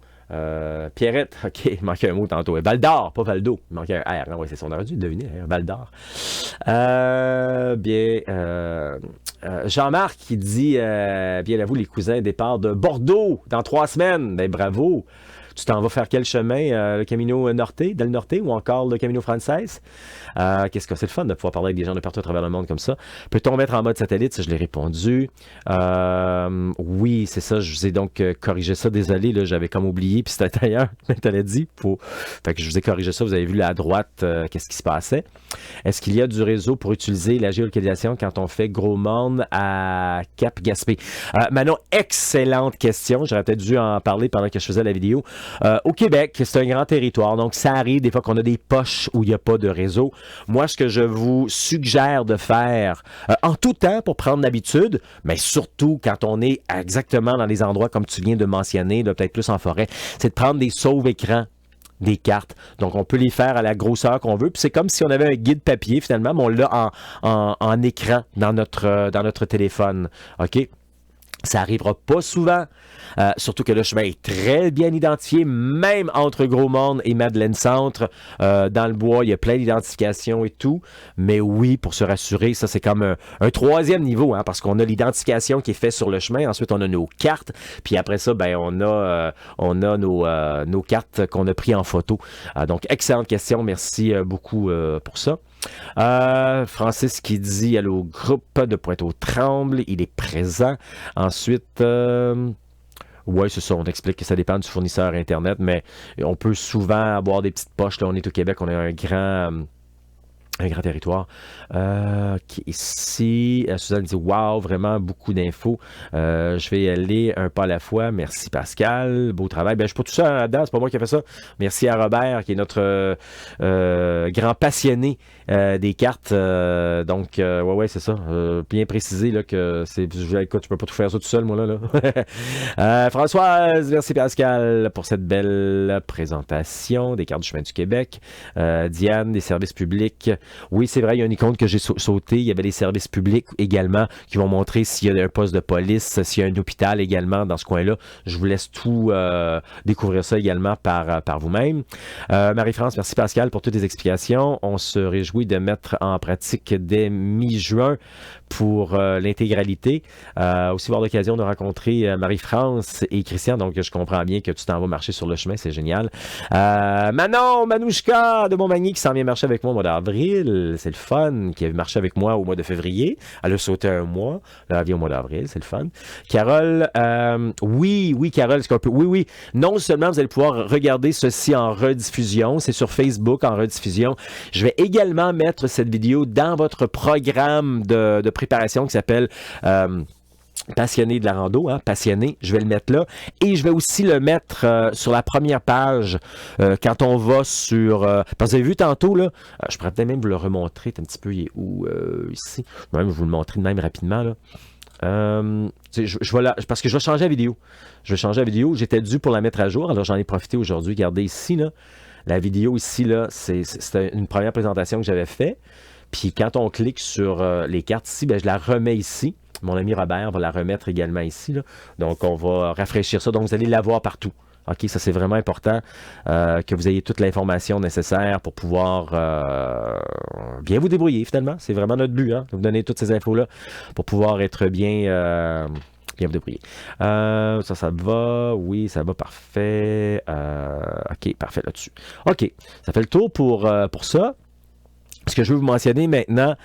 Pierrette, OK, il manquait un mot tantôt. Val d'Or, pas Val d'Eau. Il manquait un R. Non, oui, c'est ça, on aurait dû deviner, hein, Val d'Or. Jean-Marc qui dit, bien à vous, les cousins, départ de Bordeaux dans 3 semaines. Ben bravo. Tu t'en vas faire quel chemin? Le Camino Norte, Del Norte ou encore le Camino Frances? Qu'est-ce que c'est le fun de pouvoir parler avec des gens de partout à travers le monde comme ça. Peut-on mettre en mode satellite? Ça, je l'ai répondu. Oui, c'est ça. Je vous ai donc corrigé ça. Désolé, là, j'avais comme oublié. Puis c'était ailleurs. Mais tu l'as dit. Fait que je vous ai corrigé ça. Vous avez vu là à droite qu'est-ce qui se passait. Est-ce qu'il y a du réseau pour utiliser la géolocalisation quand on fait Gros Morne à Cap-Gaspé? Manon, excellente question. J'aurais peut-être dû en parler pendant que je faisais la vidéo. Au Québec, c'est un grand territoire. Donc, ça arrive des fois qu'on a des poches où il n'y a pas de réseau. Moi, ce que je vous suggère de faire en tout temps pour prendre l'habitude, mais surtout quand on est exactement dans les endroits comme tu viens de mentionner, peut-être plus en forêt, c'est de prendre des sauve-écrans des cartes. Donc, on peut les faire à la grosseur qu'on veut. Puis c'est comme si on avait un guide papier, finalement, mais on l'a en écran dans notre téléphone. OK? Ça n'arrivera pas souvent, surtout que le chemin est très bien identifié, même entre Gros-Morne et Madeleine-Centre. Dans le bois, il y a plein d'identifications et tout. Mais oui, pour se rassurer, ça c'est comme un troisième niveau, hein, parce qu'on a l'identification qui est faite sur le chemin. Ensuite, on a nos cartes. Puis après ça, ben, on a nos cartes qu'on a prises en photo. Donc, excellente question. Merci beaucoup pour ça. Francis qui dit allô groupe de Pointe-aux-Trembles, il est présent. Ensuite, oui, c'est ça, on explique que ça dépend du fournisseur Internet, mais on peut souvent avoir des petites poches. Là, on est au Québec, on a un grand territoire. Ici, Suzanne dit « Wow, vraiment beaucoup d'infos. Je vais y aller un pas à la fois. Merci Pascal. Beau travail. » Ben, je ne suis pas tout seul là-dedans, c'est pas moi qui ai fait ça. Merci à Robert, qui est notre grand passionné des cartes. Donc, ouais, c'est ça. Bien précisé là, que c'est. Écoute, je peux pas tout faire ça tout seul, moi là. Françoise, merci Pascal pour cette belle présentation des cartes du chemin du Québec. Diane, des services publics. Oui, c'est vrai, il y a une icône que j'ai sauté. Il y avait des services publics également qui vont montrer s'il y a un poste de police, s'il y a un hôpital également dans ce coin-là. Je vous laisse tout découvrir ça également par vous-même. Marie-France, merci Pascal pour toutes les explications. On se réjouit de mettre en pratique dès mi-juin pour l'intégralité. Aussi avoir l'occasion de rencontrer Marie-France et Christian, donc je comprends bien que tu t'en vas marcher sur le chemin, c'est génial. Manouchka de Montmagny qui s'en vient marcher avec moi au mois d'avril, c'est le fun, qui a marché avec moi au mois de février, elle a sauté un mois, là elle vient au mois d'avril, c'est le fun. Carole, oui Carole, oui, non seulement vous allez pouvoir regarder ceci en rediffusion, c'est sur Facebook en rediffusion, je vais également mettre cette vidéo dans votre programme de préparation qui s'appelle Passionné de la rando, hein, passionné, je vais le mettre là. Et je vais aussi le mettre sur la première page quand on va sur... parce que vous avez vu tantôt, là, je pourrais peut-être même vous le remontrer, un petit peu, il est où ici? Je vais même vous le montrer de même rapidement, là. Parce que je vais changer la vidéo. J'étais dû pour la mettre à jour, alors j'en ai profité aujourd'hui. Regardez ici, là, la vidéo ici, là, c'était une première présentation que j'avais faite. Puis quand on clique sur les cartes ici, ben, je la remets ici. Mon ami Robert va la remettre également ici, là. Donc, on va rafraîchir ça. Donc, vous allez la voir partout. OK, ça, c'est vraiment important que vous ayez toute l'information nécessaire pour pouvoir bien vous débrouiller, finalement. C'est vraiment notre but, hein, de vous donner toutes ces infos-là pour pouvoir être bien Bien vous débrouiller. Ça va. Oui, ça va, parfait. OK, parfait là-dessus. OK, ça fait le tour pour ça. Ce que je veux vous mentionner maintenant,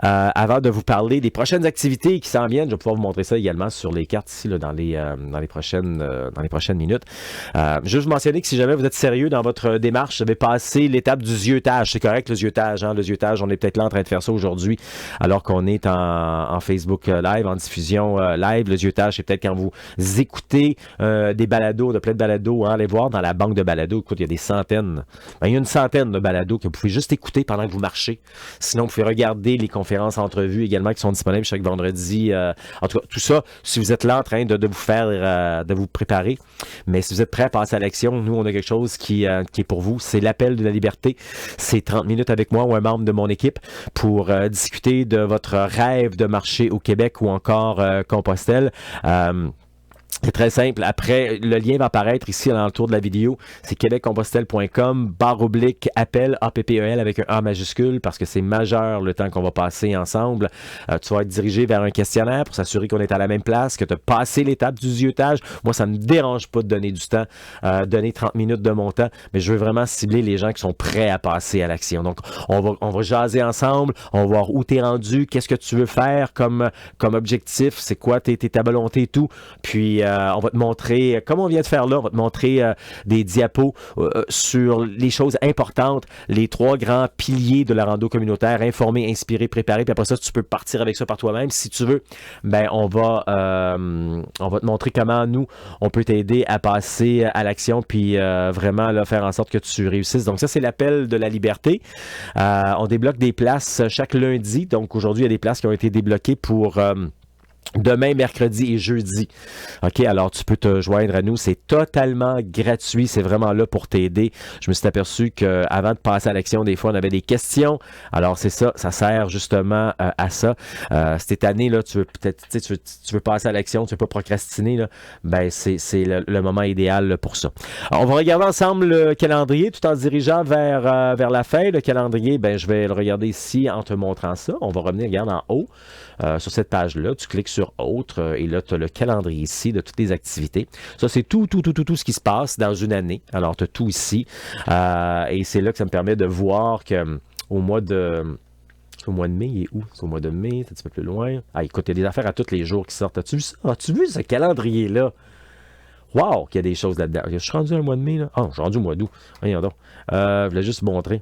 avant de vous parler des prochaines activités qui s'en viennent, je vais pouvoir vous montrer ça également sur les cartes ici là, dans les prochaines minutes. Juste vous mentionner que si jamais vous êtes sérieux dans votre démarche, vous avez passé l'étape du ziotage. C'est correct le ziotage, hein? Le ziotage, on est peut-être là en train de faire ça aujourd'hui, alors qu'on est en Facebook Live, en diffusion live. Le ziotage, c'est peut-être quand vous écoutez des balados, de plein de balados, hein? Allez voir dans la banque de balados. Écoute, il y a des centaines. Il y a une centaine de balados que vous pouvez juste écouter pendant que vous marchez. Sinon, vous pouvez regarder les conférences entrevues également qui sont disponibles chaque vendredi. En tout cas, tout ça, si vous êtes là en train de vous faire, de vous préparer. Mais si vous êtes prêt à passer à l'action, nous, on a quelque chose qui est pour vous. C'est l'appel de la liberté. C'est 30 minutes avec moi ou un membre de mon équipe pour discuter de votre rêve de marcher au Québec ou encore Compostelle. C'est très simple. Après, le lien va apparaître ici dans le tour de la vidéo. C'est québeccompostelle.com /appel APPEL avec un A majuscule parce que c'est majeur le temps qu'on va passer ensemble. Tu vas être dirigé vers un questionnaire pour s'assurer qu'on est à la même place, que tu as passé l'étape du ziotage. Moi, ça ne me dérange pas de donner du temps, donner 30 minutes de mon temps, mais je veux vraiment cibler les gens qui sont prêts à passer à l'action. Donc, on va jaser ensemble, on va voir où tu es rendu, qu'est-ce que tu veux faire comme objectif, c'est quoi ta volonté et tout. Puis, on va te montrer, comme on vient de faire là, on va te montrer des diapos sur les choses importantes, les 3 grands piliers de la rando communautaire, informer, inspirer, préparer, puis après ça, tu peux partir avec ça par toi-même. Si tu veux, ben on va te montrer comment nous, on peut t'aider à passer à l'action, puis vraiment là, faire en sorte que tu réussisses. Donc ça, c'est l'appel de la liberté. On débloque des places chaque lundi. Donc aujourd'hui, il y a des places qui ont été débloquées pour... demain, mercredi et jeudi. OK, alors tu peux te joindre à nous. C'est totalement gratuit. C'est vraiment là pour t'aider. Je me suis aperçu qu'avant de passer à l'action, des fois, on avait des questions. Alors, c'est ça. Ça sert justement à ça. Cette année, là, tu veux peut-être, tu veux passer à l'action, tu veux pas procrastiner, là, ben, c'est le moment idéal là, pour ça. Alors, on va regarder ensemble le calendrier tout en se dirigeant vers la fin. Le calendrier, ben, je vais le regarder ici en te montrant ça. On va revenir, regarde en haut. Sur cette page-là, tu cliques sur Autre et là, tu as le calendrier ici de toutes les activités. Ça, c'est tout ce qui se passe dans une année. Alors, tu as tout ici. Et c'est là que ça me permet de voir que au mois de mai, il est où? C'est au mois de mai, c'est un petit peu plus loin. Ah, écoute, il y a des affaires à tous les jours qui sortent. As-tu vu ça? As-tu vu ce calendrier-là? Wow, qu'il y a des choses là-dedans. Je suis rendu au mois de mai, là. Ah, je suis rendu au mois d'août. Voyons donc. Je voulais juste vous montrer.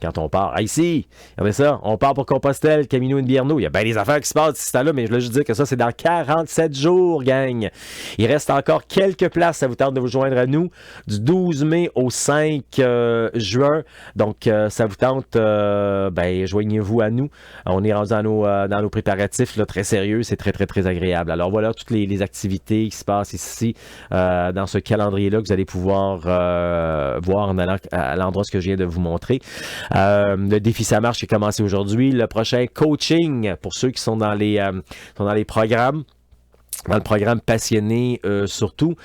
Quand on part, ici, regardez ça, on part pour Compostelle, Camino Invierno. Il y a bien des affaires qui se passent ici, là, mais je voulais juste dire que ça, c'est dans 47 jours, gang. Il reste encore quelques places, ça vous tente de vous joindre à nous, du 12 mai au 5 juin. Donc, ça vous tente, joignez-vous à nous. On est rendu dans nos préparatifs, là, très sérieux, c'est très, très, très agréable. Alors, voilà toutes les activités qui se passent ici, dans ce calendrier-là, que vous allez pouvoir voir en allant à l'endroit ce que je viens de vous montrer. Le défi ça marche qui a commencé aujourd'hui. Le prochain coaching pour ceux qui sont dans les programmes. Dans le programme Passionné surtout,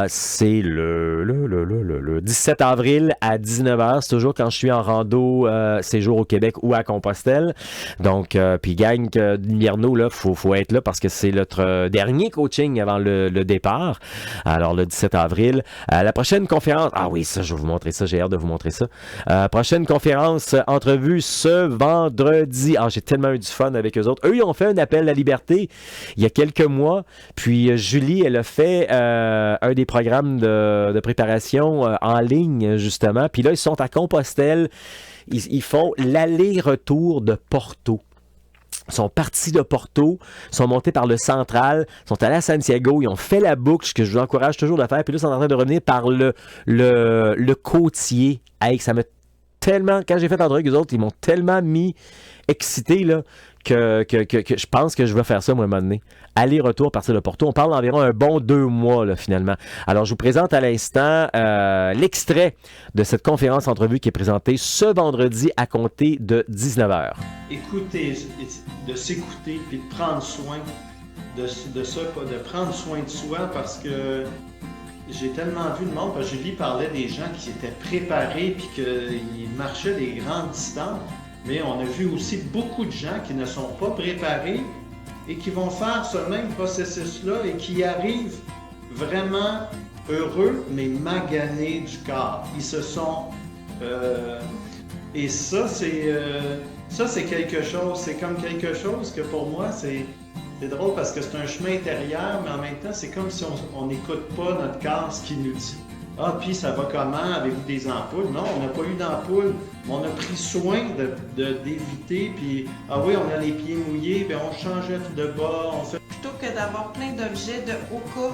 c'est le 17 avril à 19h. C'est toujours quand je suis en rando séjour au Québec ou à Compostelle. Donc, puis gang d'Invierno, là, faut être là parce que c'est notre dernier coaching avant le départ. Alors, le 17 avril. La prochaine conférence... Ah oui, ça, je vais vous montrer ça. J'ai hâte de vous montrer ça. Prochaine conférence, entrevue ce vendredi. Ah, j'ai tellement eu du fun avec eux autres. Eux, ils ont fait un appel à la liberté il y a quelques mois. Puis Julie, elle a fait un des programmes de préparation en ligne, justement. Puis là, ils sont à Compostelle. Ils font l'aller-retour de Porto. Ils sont partis de Porto, sont montés par le central, sont allés à Santiago, ils ont fait la boucle, ce que je vous encourage toujours de faire. Puis là, ils sont en train de revenir par le côtier. Hey, ça m'a tellement... Quand j'ai fait l'entrevue avec eux autres, ils m'ont tellement mis excité, là, que je pense que je vais faire ça, moi, à un moment donné. Aller-retour à partir de Porto. On parle d'environ un bon 2 mois, là, finalement. Alors, je vous présente à l'instant l'extrait de cette conférence entrevue qui est présentée ce vendredi à compter de 19h. Écouter, de s'écouter, puis de prendre soin de ça, de prendre soin de soi, parce que j'ai tellement vu de monde, parce que Julie parlait des gens qui étaient préparés, puis qu'ils marchaient des grandes distances. Mais on a vu aussi beaucoup de gens qui ne sont pas préparés et qui vont faire ce même processus-là et qui arrivent vraiment heureux, mais maganés du corps. Ils se sont... et ça, c'est quelque chose, c'est comme quelque chose que pour moi, c'est drôle parce que c'est un chemin intérieur, mais en même temps, c'est comme si on n'écoute pas notre corps, ce qu'il nous dit. Ah, puis ça va comment? Avez-vous des ampoules? Non, on n'a pas eu d'ampoules. On a pris soin d'éviter, puis ah oui, on a les pieds mouillés, bien on changeait de bas, on fait... Plutôt que d'avoir plein d'objets de au cas.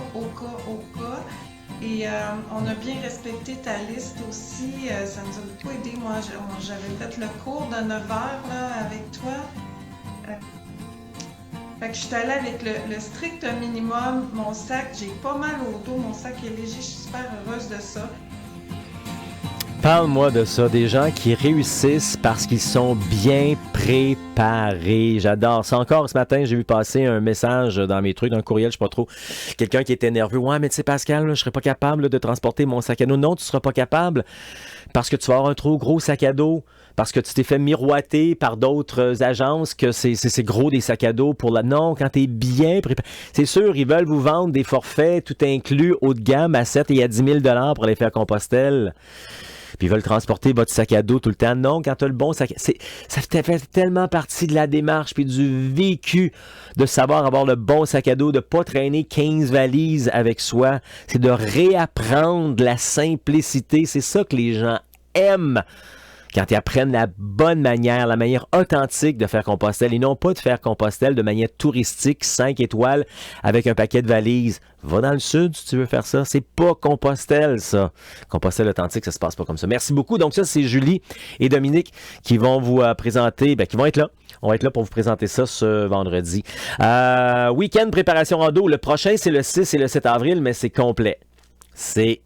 Et on a bien respecté ta liste aussi, ça nous a beaucoup aidé. Moi, j'avais fait le cours de 9 heures là, avec toi. Fait que je suis allée avec le strict minimum. Mon sac, j'ai pas mal au dos, mon sac est léger, je suis super heureuse de ça. Parle-moi de ça, des gens qui réussissent parce qu'ils sont bien préparés. J'adore ça. Encore ce matin, j'ai vu passer un message dans mes trucs, dans le courriel, je sais pas trop. Quelqu'un qui était nerveux. Ouais, mais tu sais, Pascal, là, je serais pas capable là, de transporter mon sac à dos. Non, tu seras pas capable parce que tu vas avoir un trop gros sac à dos. Parce que tu t'es fait miroiter par d'autres agences que c'est gros des sacs à dos pour la... Non, quand t'es bien préparé... C'est sûr, ils veulent vous vendre des forfaits tout inclus, haut de gamme, à 7 et à 10 000 pour aller faire Compostelle. Puis ils veulent transporter votre sac à dos tout le temps. Non, quand tu as le bon sac... Ça fait tellement partie de la démarche puis du vécu de savoir avoir le bon sac à dos, de ne pas traîner 15 valises avec soi. C'est de réapprendre la simplicité. C'est ça que les gens aiment quand ils apprennent la bonne manière, la manière authentique de faire Compostelle et non pas de faire Compostelle de manière touristique, 5 étoiles, avec un paquet de valises. Va dans le sud si tu veux faire ça. C'est pas Compostelle, ça. Compostelle authentique, ça se passe pas comme ça. Merci beaucoup. Donc ça, c'est Julie et Dominique qui vont vous présenter, qui vont être là. On va être là pour vous présenter ça ce vendredi. Week-end préparation rando. Le prochain, c'est le 6 et le 7 avril, mais c'est complet. C'est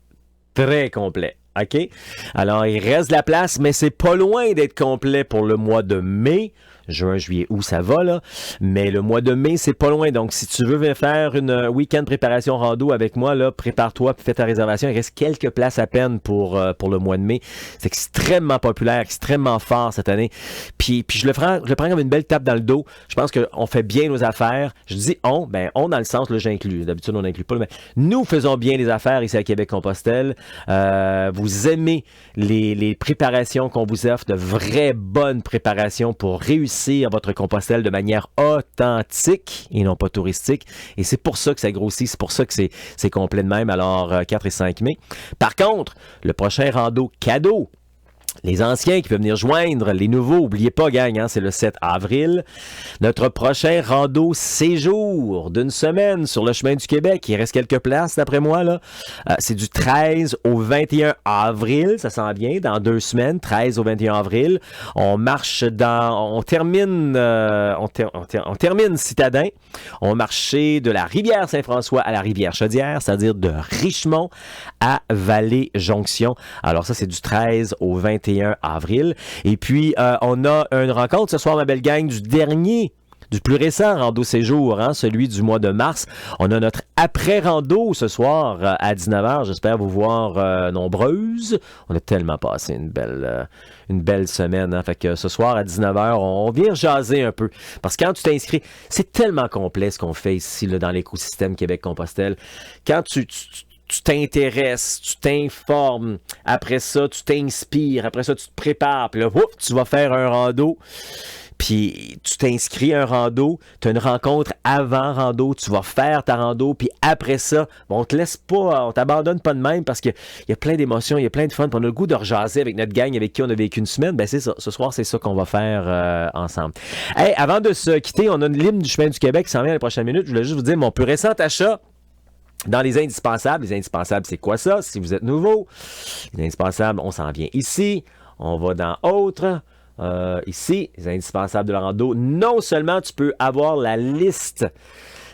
très complet. OK? Alors, il reste de la place, mais c'est pas loin d'être complet pour le mois de mai. Juin, juillet, août, ça va, là. Mais le mois de mai, c'est pas loin. Donc, si tu veux faire une week-end préparation rando avec moi, là, prépare-toi puis fais ta réservation. Il reste quelques places à peine pour le mois de mai. C'est extrêmement populaire, extrêmement fort cette année. Puis je le prends comme une belle tape dans le dos. Je pense qu'on fait bien nos affaires. Je dis on dans le sens, là, j'inclus. D'habitude, on n'inclut pas, mais nous faisons bien les affaires ici à Québec-Compostelle. Vous aimez les préparations qu'on vous offre, de vraies bonnes préparations pour réussir votre Compostelle de manière authentique et non pas touristique. Et c'est pour ça que ça grossit, c'est pour ça que c'est complet de même, alors 4 et 5 mai. Par contre, le prochain rando cadeau, les anciens qui peuvent venir joindre les nouveaux, n'oubliez pas, gang, c'est le 7 avril. Notre prochain rando séjour d'une semaine sur le chemin du Québec. Il reste quelques places, d'après moi, là. C'est du 13 au 21 avril. Ça s'en vient dans 2 semaines, 13 au 21 avril. On marche on termine Citadin. On marchait de la rivière Saint-François à la rivière Chaudière, c'est-à-dire de Richemont à Vallée-Jonction. Alors ça, c'est du 13 au 21 avril. Et puis, on a une rencontre ce soir, ma belle gang, du plus récent rando séjour, celui du mois de mars. On a notre après-rando ce soir à 19h. J'espère vous voir nombreuses. On a tellement passé une belle semaine. Fait que ce soir à 19h, on vient jaser un peu. Parce que quand tu t'inscris, c'est tellement complet ce qu'on fait ici là, dans l'écosystème Québec-Compostelle. Quand tu t'intéresses, tu t'informes, après ça, tu t'inspires, après ça, tu te prépares, puis là, tu vas faire un rando, puis tu t'inscris à un rando, tu as une rencontre avant rando, tu vas faire ta rando, puis après ça, on te laisse pas, on t'abandonne pas de même parce qu'il y a plein d'émotions, il y a plein de fun, puis on a le goût de rejaser avec notre gang avec qui on a vécu une semaine, c'est ça, ce soir, c'est ça qu'on va faire ensemble. Hey, avant de se quitter, on a une ligne du chemin du Québec qui s'en vient dans les prochaines minutes, je voulais juste vous dire mon plus récent achat dans les indispensables. Les indispensables, c'est quoi ça? Si vous êtes nouveau, les indispensables, on s'en vient ici. On va dans autres. Ici, les indispensables de la rando. Non seulement tu peux avoir la liste,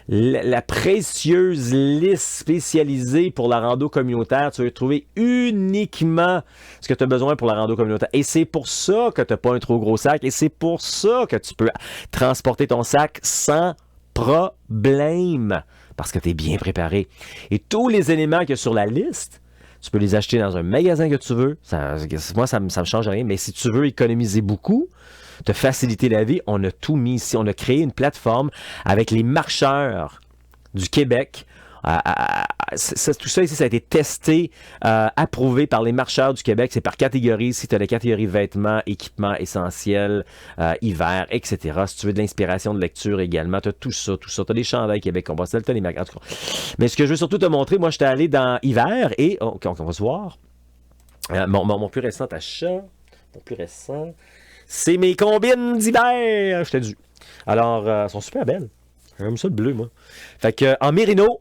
la précieuse liste spécialisée pour la rando communautaire. Tu vas trouver uniquement ce que tu as besoin pour la rando communautaire. Et c'est pour ça que tu n'as pas un trop gros sac. Et c'est pour ça que tu peux transporter ton sac sans problème. Parce que tu es bien préparé. Et tous les éléments qu'il y a sur la liste, tu peux les acheter dans un magasin que tu veux. Moi, ça me change rien. Mais si tu veux économiser beaucoup, te faciliter la vie, on a tout mis ici. On a créé une plateforme avec les marcheurs du Québec. Tout ça ici, ça a été testé, approuvé par les marcheurs du Québec. C'est par catégorie. Si tu as la catégorie vêtements, équipements essentiels, hiver, etc. Si tu veux de l'inspiration de lecture également, tu as tout ça. Tu as des chandails Québec Compostelle, tu as les magasins. En tout cas. Mais ce que je veux surtout te montrer, moi, j'étais allé dans hiver et on va se voir. Mon plus récent achat, c'est mes combines d'hiver. J'étais dû. Alors, elles sont super belles. J'aime ça le bleu, moi. Fait que en mérino,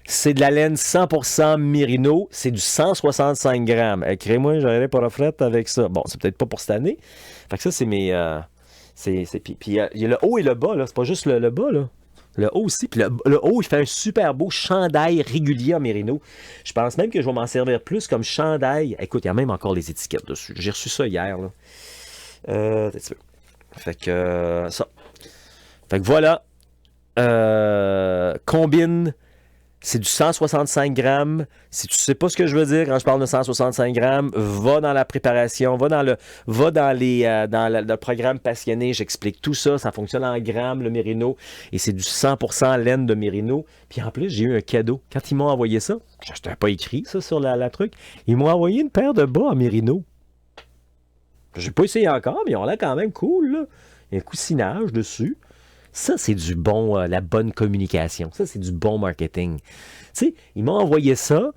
c'est de la laine 100% mérino. C'est du 165 grammes. Crée-moi, j'aurais pas la frette avec ça. Bon, c'est peut-être pas pour cette année. Fait que ça, c'est mes... Puis il y a le haut et le bas, là. C'est pas juste le bas, là. Le haut aussi. Puis le haut, il fait un super beau chandail régulier en mérino. Je pense même que je vais m'en servir plus comme chandail. Écoute, il y a même encore les étiquettes dessus. J'ai reçu ça hier, là. Fait que ça. Fait que voilà. Combine... C'est du 165 grammes. Si tu sais pas ce que je veux dire quand je parle de 165 grammes, va dans la préparation, va dans le programme passionné. J'explique tout ça. Ça fonctionne en grammes, le mérino. Et c'est du 100% laine de mérino. Puis en plus, j'ai eu un cadeau. Quand ils m'ont envoyé ça, je n'avais pas écrit ça sur la truc, ils m'ont envoyé une paire de bas en mérino. J'ai pas essayé encore, mais ils ont l'air quand même cool, là. Il y a un coussinage dessus. Ça, c'est du bon, la bonne communication. Ça, c'est du bon marketing. Tu sais, ils m'ont envoyé ça.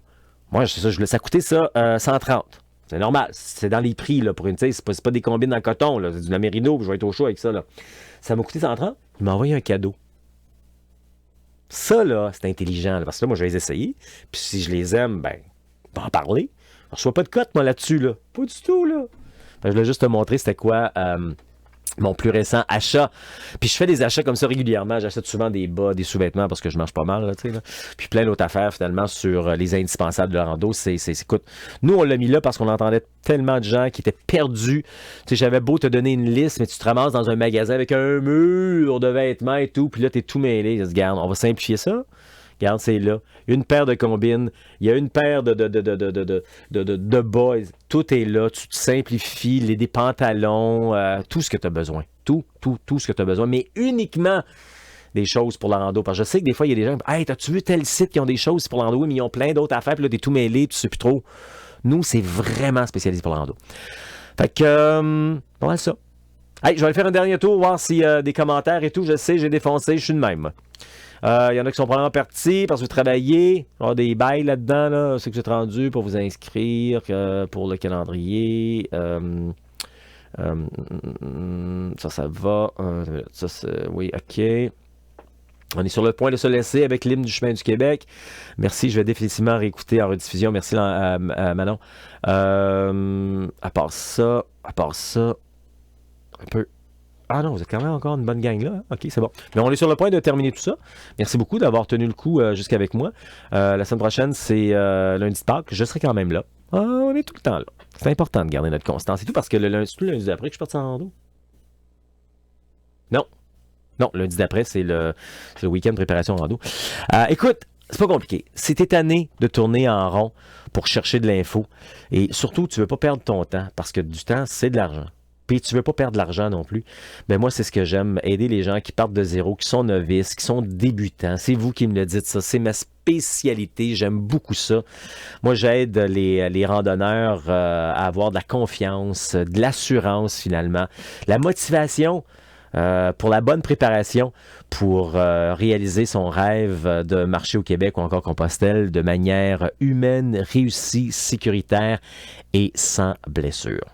Moi, ça coûtait ça 130. C'est normal. C'est dans les prix, là, pour une, tu sais, c'est pas des combines en coton, là. C'est du mérino, puis je vais être au chaud avec ça, là. Ça m'a coûté 130. Ils m'ont envoyé un cadeau. Ça, là, c'est intelligent, là, parce que là, moi, je vais les essayer. Puis si je les aime, ben, on va en parler. Je ne reçois pas de cote, moi, là-dessus, là. Pas du tout, là. Enfin, je voulais juste te montrer c'était quoi mon plus récent achat. Puis je fais des achats comme ça régulièrement. J'achète souvent des bas, des sous-vêtements parce que je mange pas mal, là, tu sais, là. Puis plein d'autres affaires, finalement, sur les indispensables de la rando. Écoute, nous, on l'a mis là parce qu'on entendait tellement de gens qui étaient perdus. Tu sais, j'avais beau te donner une liste, mais tu te ramasses dans un magasin avec un mur de vêtements et tout, puis là, t'es tout mêlé. Regarde, on va simplifier ça. Regarde, c'est là. Une paire de combines. Il y a une paire de bas. Tout est là. Tu te simplifies. Des pantalons. Tout ce que tu as besoin. Tout ce que tu as besoin. Mais uniquement des choses pour la rando. Parce que je sais que des fois, il y a des gens qui disent « Hey, t'as-tu vu tel site qui ont des choses pour la rando? » Mais ils ont plein d'autres affaires. Puis là, t'es tout mêlé. Tu sais plus trop. Nous, c'est vraiment spécialisé pour la rando. Fait que, voilà ça. Hey, je vais aller faire un dernier tour, voir s'il y a des commentaires et tout. Je sais, j'ai défoncé. Je suis de même. Il y en a qui sont probablement partis parce que vous travaillez. Il y a des bails là-dedans. Là. C'est que vous êtes rendu pour vous inscrire pour le calendrier. Ça va. Oui, OK. On est sur le point de se laisser avec l'hymne du chemin du Québec. Merci, je vais définitivement réécouter en rediffusion. Merci Manon. À part ça, un peu. Ah non, vous êtes quand même encore une bonne gang là. OK, c'est bon. Mais on est sur le point de terminer tout ça. Merci beaucoup d'avoir tenu le coup jusqu'avec moi. La semaine prochaine, c'est lundi de Pâques. Je serai quand même là. On est tout le temps là. C'est important de garder notre constance. C'est tout parce que le lundi d'après que je suis parti en rando. Non, lundi d'après, c'est le week-end de préparation en rando. Écoute, c'est pas compliqué. Si t'es tanné de tourner en rond pour chercher de l'info, et surtout, tu veux pas perdre ton temps, parce que du temps, c'est de l'argent. Puis tu veux pas perdre de l'argent non plus. Mais moi, c'est ce que j'aime, aider les gens qui partent de zéro, qui sont novices, qui sont débutants. C'est vous qui me le dites, ça. C'est ma spécialité. J'aime beaucoup ça. Moi, j'aide les randonneurs à avoir de la confiance, de l'assurance finalement, la motivation pour la bonne préparation pour réaliser son rêve de marcher au Québec ou encore Compostelle de manière humaine, réussie, sécuritaire et sans blessure.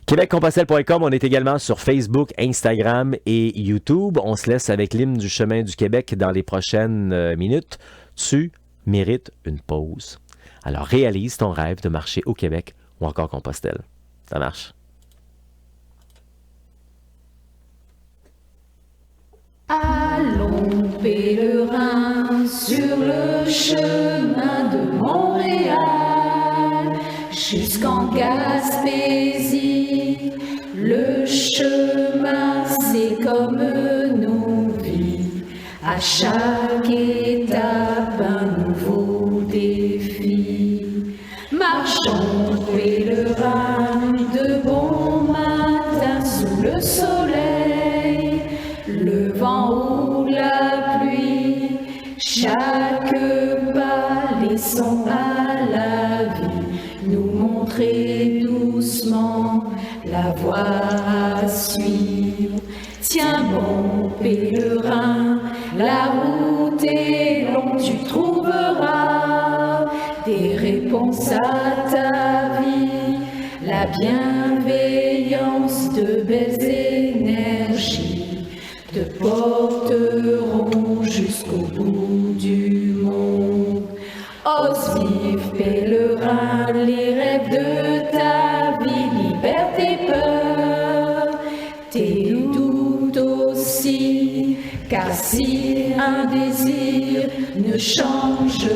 QuébecCompostelle.com, on est également sur Facebook, Instagram et YouTube. On se laisse avec l'hymne du chemin du Québec dans les prochaines minutes. Tu mérites une pause. Alors réalise ton rêve de marcher au Québec ou encore Compostelle. Ça marche. Allons pèlerins sur le chemin de Montréal jusqu'en Gaspésie. Le chemin, c'est comme nos vies. À chaque étape, un nouveau défi. Marchons pèlerins de bon matin. soleil, le vent ou la pluie, chaque pas laissant à la vie nous montrer doucement la voie à suivre. Tiens bon pèlerin, la route est longue, tu trouveras des réponses à ta vie, la bienveillance de belles énergies te porteront jusqu'au bout du monde. Ose vivre pèlerin les rêves de ta vie, libère tes peurs, tes doutes aussi, car si un désir ne change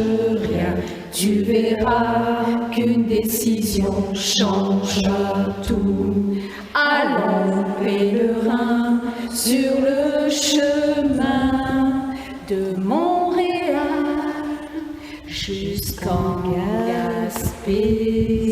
rien, tu verras qu'une décision changera tout. Allons pèlerin sur le chemin de Montréal jusqu'en Gaspésie.